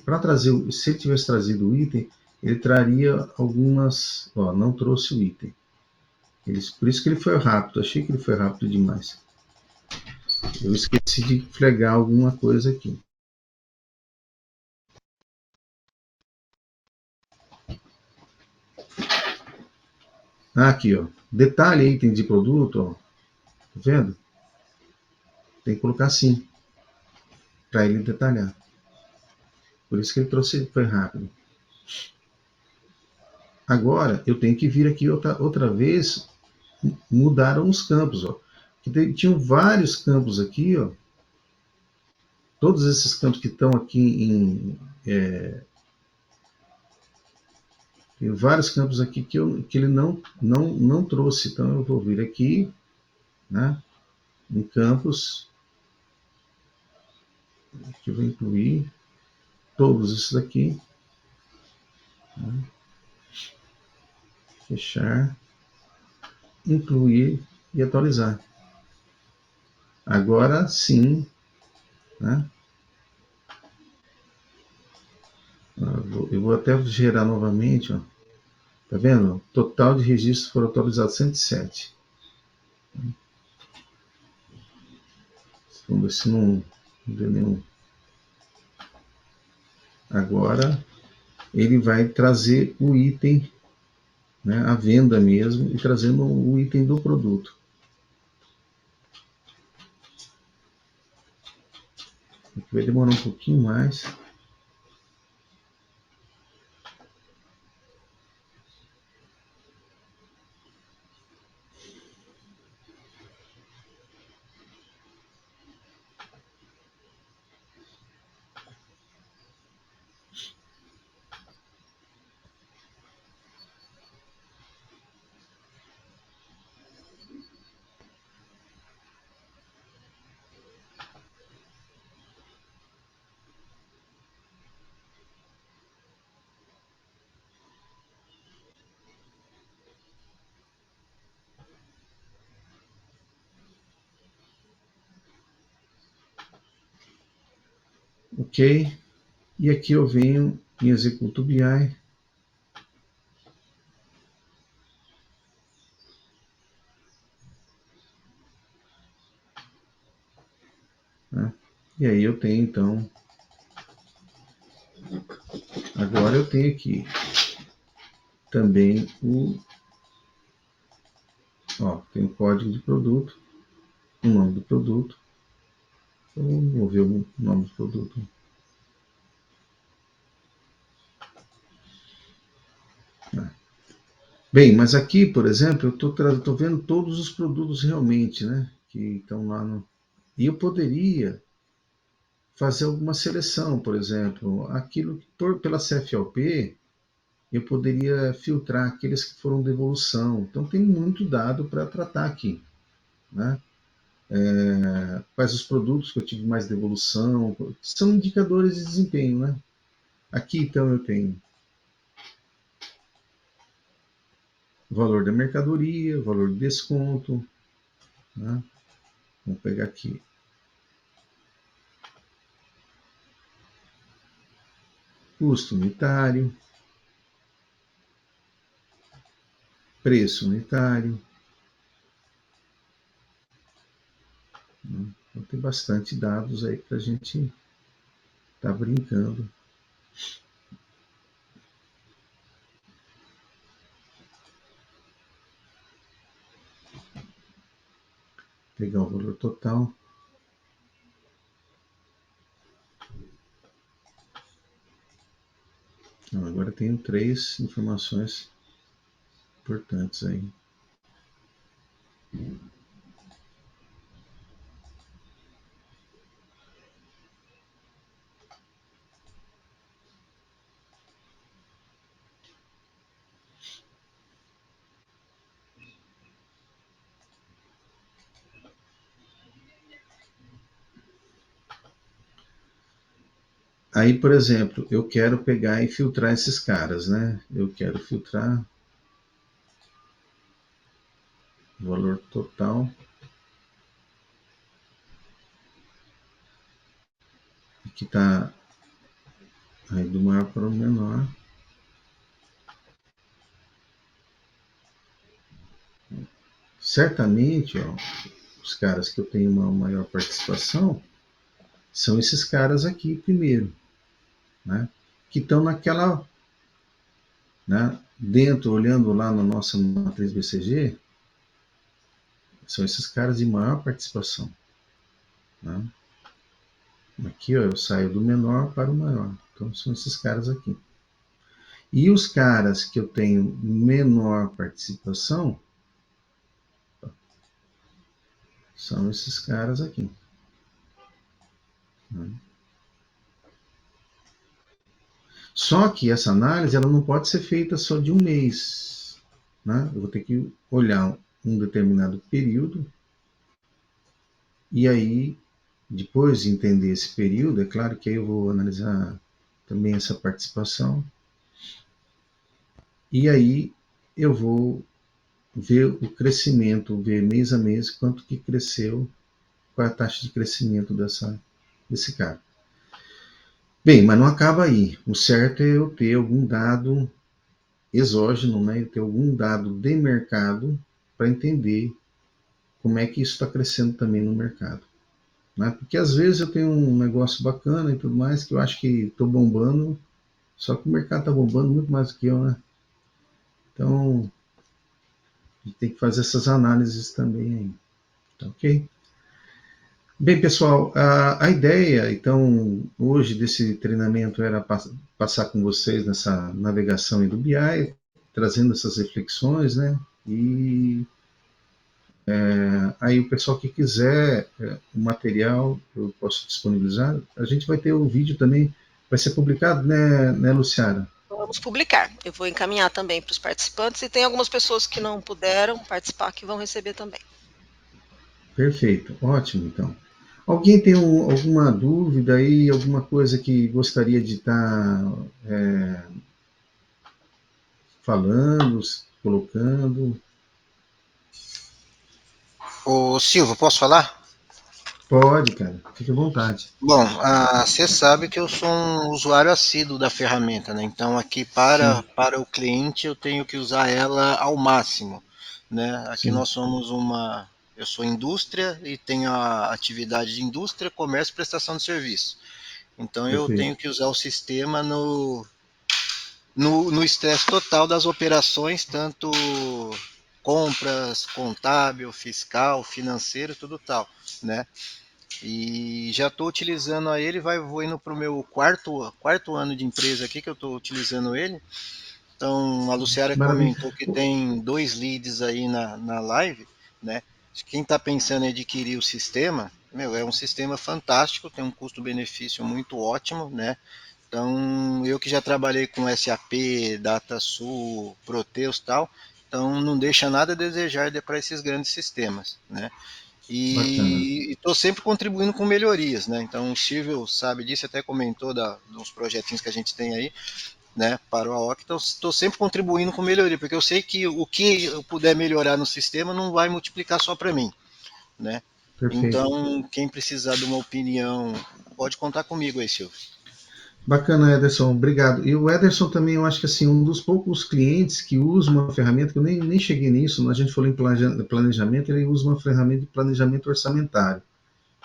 Para trazer, se ele tivesse trazido o item, ele traria algumas. Ó, não trouxe o item. Por isso que ele foi rápido, achei que ele foi rápido demais. Eu esqueci de flegar alguma coisa aqui. Aqui, ó. Detalhe item de produto, ó. Tá vendo? Tem que colocar assim, para ele detalhar. Por isso que ele trouxe, foi rápido. Agora, eu tenho que vir aqui outra vez, mudaram os campos, ó. Tinham vários campos aqui, ó. Todos esses campos que estão aqui Tem vários campos aqui que ele não trouxe. Então eu vou vir aqui, né, em campos, que eu vou incluir todos esses aqui, né, fechar, incluir e atualizar. Agora sim, né, eu vou até gerar novamente, ó. Tá vendo? Total de registros foram atualizados 107. Vamos ver se não deu nenhum. Agora ele vai trazer o item, né, a venda mesmo, e trazendo o item do produto. Aqui vai demorar um pouquinho mais. Ok. E aqui eu venho e executo o BI. Né? E aí eu tenho, então, agora eu tenho aqui também tem o código de produto, o nome do produto. Vou ver o nome do produto. Bem, mas aqui, por exemplo, eu estou vendo todos os produtos realmente, né, que estão lá no... E eu poderia fazer alguma seleção, por exemplo, aquilo que pela CFLP eu poderia filtrar aqueles que foram devolução. Então tem muito dado para tratar aqui, né? Quais os produtos que eu tive mais devolução, são indicadores de desempenho, né? Aqui então eu tenho o valor da mercadoria, o valor de desconto, né? Vamos pegar aqui. Custo unitário, preço unitário. Né? Então tem bastante dados aí para a gente estar brincando. Pegar o valor total. Então, agora tenho 3 informações importantes aí. Aí, por exemplo, eu quero pegar e filtrar esses caras, né? Eu quero filtrar o valor total. Aqui está aí do maior para o menor. Certamente, ó, os caras que eu tenho uma maior participação são esses caras aqui primeiro, né? Que estão naquela, né? Dentro, olhando lá na nossa matriz BCG, são esses caras de maior participação, né? Aqui, ó, eu saio do menor para o maior. Então são esses caras aqui. E os caras que eu tenho menor participação são esses caras aqui. Só que essa análise ela não pode ser feita só de um mês, né? Eu vou ter que olhar um determinado período e aí, depois de entender esse período, é claro que aí eu vou analisar também essa participação e aí eu vou ver o crescimento, ver mês a mês quanto que cresceu, qual é a taxa de crescimento desse cara. Bem, mas não acaba aí. O certo é eu ter algum dado exógeno, né? Eu ter algum dado de mercado para entender como é que isso está crescendo também no mercado. Né? Porque às vezes eu tenho um negócio bacana e tudo mais que eu acho que estou bombando, só que o mercado está bombando muito mais do que eu, né? Então, a gente tem que fazer essas análises também aí. Tá ok? Bem, pessoal, a ideia, então, hoje desse treinamento era passar com vocês nessa navegação do BI, trazendo essas reflexões, né? E aí o pessoal que quiser o material, eu posso disponibilizar. A gente vai ter o vídeo também, vai ser publicado, né Luciana? Vamos publicar. Eu vou encaminhar também para os participantes e tem algumas pessoas que não puderam participar que vão receber também. Perfeito, ótimo, então. Alguém tem alguma dúvida aí, alguma coisa que gostaria de estar falando, colocando? Ô Silvio, posso falar? Pode, cara, fique à vontade. Bom, você sabe que eu sou um usuário assíduo da ferramenta, né? Então aqui Sim, para o cliente eu tenho que usar ela ao máximo, né? Aqui sim, nós somos eu sou indústria e tenho a atividade de indústria, comércio e prestação de serviço. Então eu perfeito. tenho que usar o sistema no estresse total das operações, tanto compras, contábil, fiscal, financeiro, tudo tal, né? E já estou utilizando a ele, vou indo para o meu quarto ano de empresa aqui que eu estou utilizando ele. Então a Luciara Maravilha. comentou que tem 2 leads aí na live, né? Quem está pensando em adquirir o sistema, meu, é um sistema fantástico, tem um custo-benefício muito ótimo, né? Então eu que já trabalhei com SAP, DataSul, Proteus e tal, então não deixa nada a desejar para esses grandes sistemas, né? Bacana. E estou sempre contribuindo com melhorias, né? Então o Silvio sabe disso, até comentou dos projetinhos que a gente tem aí, né, para o AOC, então estou sempre contribuindo com melhoria, porque eu sei que o que eu puder melhorar no sistema não vai multiplicar só para mim, né? Perfeito. Então, quem precisar de uma opinião, pode contar comigo aí, Silvio. Bacana, Ederson, obrigado. E o Ederson também, eu acho que assim, um dos poucos clientes que usa uma ferramenta, que eu nem cheguei nisso, a gente falou em planejamento, ele usa uma ferramenta de planejamento orçamentário,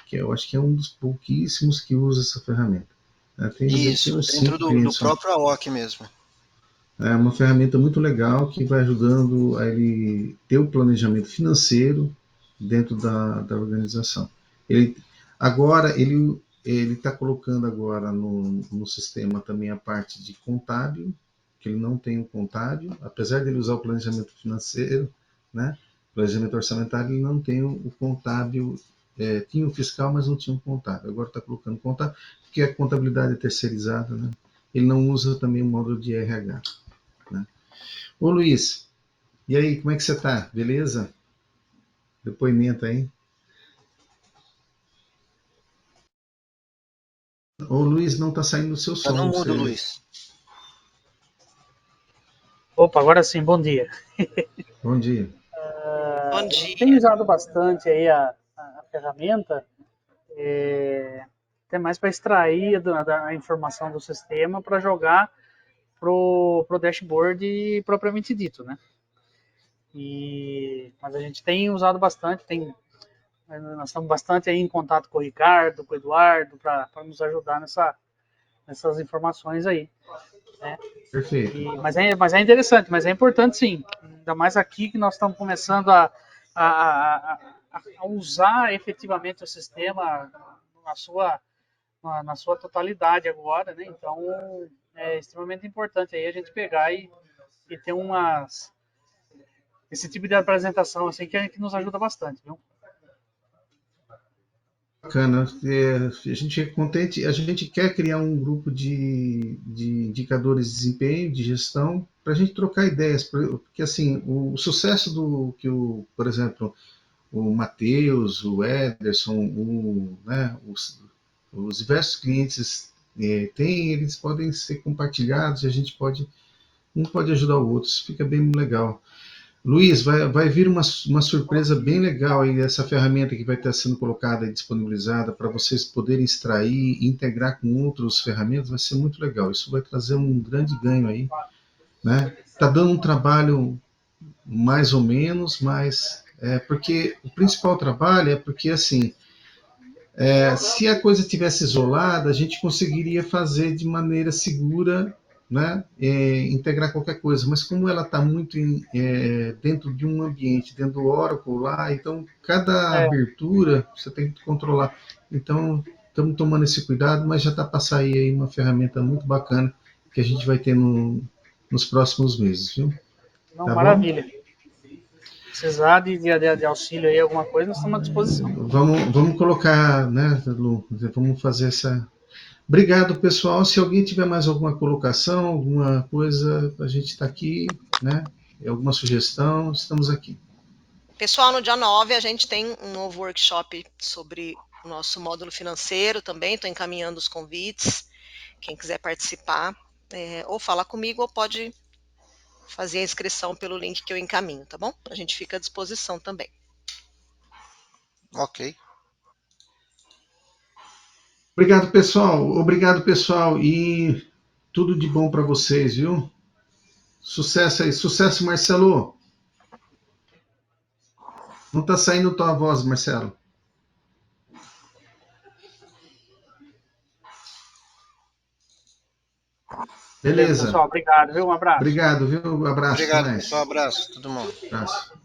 que eu acho que é um dos pouquíssimos que usa essa ferramenta. Deve ter Isso, uns dentro 5 do clientes só. próprio AOC mesmo. É uma ferramenta muito legal que vai ajudando a ele ter o planejamento financeiro dentro da organização. Ele, agora, ele está colocando agora no sistema também a parte de contábil, que ele não tem o contábil, apesar de ele usar o planejamento financeiro, né? Planejamento orçamentário, ele não tem o contábil, tinha o fiscal, mas não tinha o contábil. Agora está colocando contábil, porque a contabilidade é terceirizada, né? Ele não usa também o módulo de RH. Né? Ô Luiz, e aí, como é que você tá? Beleza? Depoimento aí. Ô Luiz, não tá saindo o seu Tá no som. mudo, Você... Luiz. Opa, agora sim, bom dia. Bom dia. Bom A gente tem dia. usado bastante aí a ferramenta, até mais para extrair da informação do sistema para jogar pro dashboard propriamente dito, né? Mas a gente tem usado bastante, nós estamos bastante aí em contato com o Ricardo, com o Eduardo, para nos ajudar nessas informações aí. Né? Perfeito. Mas é interessante, mas é importante sim. Ainda mais aqui que nós estamos começando a, a usar efetivamente o sistema na sua, na sua totalidade agora, né? Então é extremamente importante aí a gente pegar e ter esse tipo de apresentação assim que nos ajuda bastante, viu? bacana. A gente é contente, a gente quer criar um grupo de indicadores de desempenho, de gestão, para a gente trocar ideias, porque assim, o sucesso por exemplo, o Matheus, o Ederson, né, os diversos clientes têm, eles podem ser compartilhados e a gente pode, um pode ajudar o outro, isso fica bem legal. Luiz, vai vir uma surpresa bem legal aí dessa ferramenta que vai estar sendo colocada e disponibilizada para vocês poderem extrair e integrar com outras ferramentas, vai ser muito legal. Isso vai trazer um grande ganho aí, né? Tá dando um trabalho mais ou menos, mas porque o principal trabalho é porque assim, se a coisa tivesse isolada, a gente conseguiria fazer de maneira segura, né, integrar qualquer coisa. Mas como ela está muito dentro de um ambiente, dentro do Oracle lá, então cada É, abertura você tem que controlar. Então estamos tomando esse cuidado, mas já está para sair aí uma ferramenta muito bacana que a gente vai ter nos próximos meses, viu? não, Tá bom? maravilha. Precisar de auxílio aí, alguma coisa, nós estamos à disposição. Vamos colocar, né, Lu? Vamos fazer essa. Obrigado, pessoal. Se alguém tiver mais alguma colocação, alguma coisa, a gente está aqui, né? Alguma sugestão, estamos aqui. Pessoal, no dia 9 a gente tem um novo workshop sobre o nosso módulo financeiro também. Estou encaminhando os convites. Quem quiser participar, ou fala comigo ou pode fazer a inscrição pelo link que eu encaminho, tá bom? A gente fica à disposição também. Ok. Obrigado, pessoal. Obrigado, pessoal. E tudo de bom para vocês, viu? Sucesso aí. Sucesso, Marcelo. Não está saindo tua voz, Marcelo. Beleza, Beleza. pessoal. Obrigado, viu? Um abraço. Obrigado, viu? Abraço, até Obrigado, pessoal. mais. Abraço. Tudo bom. Abraço.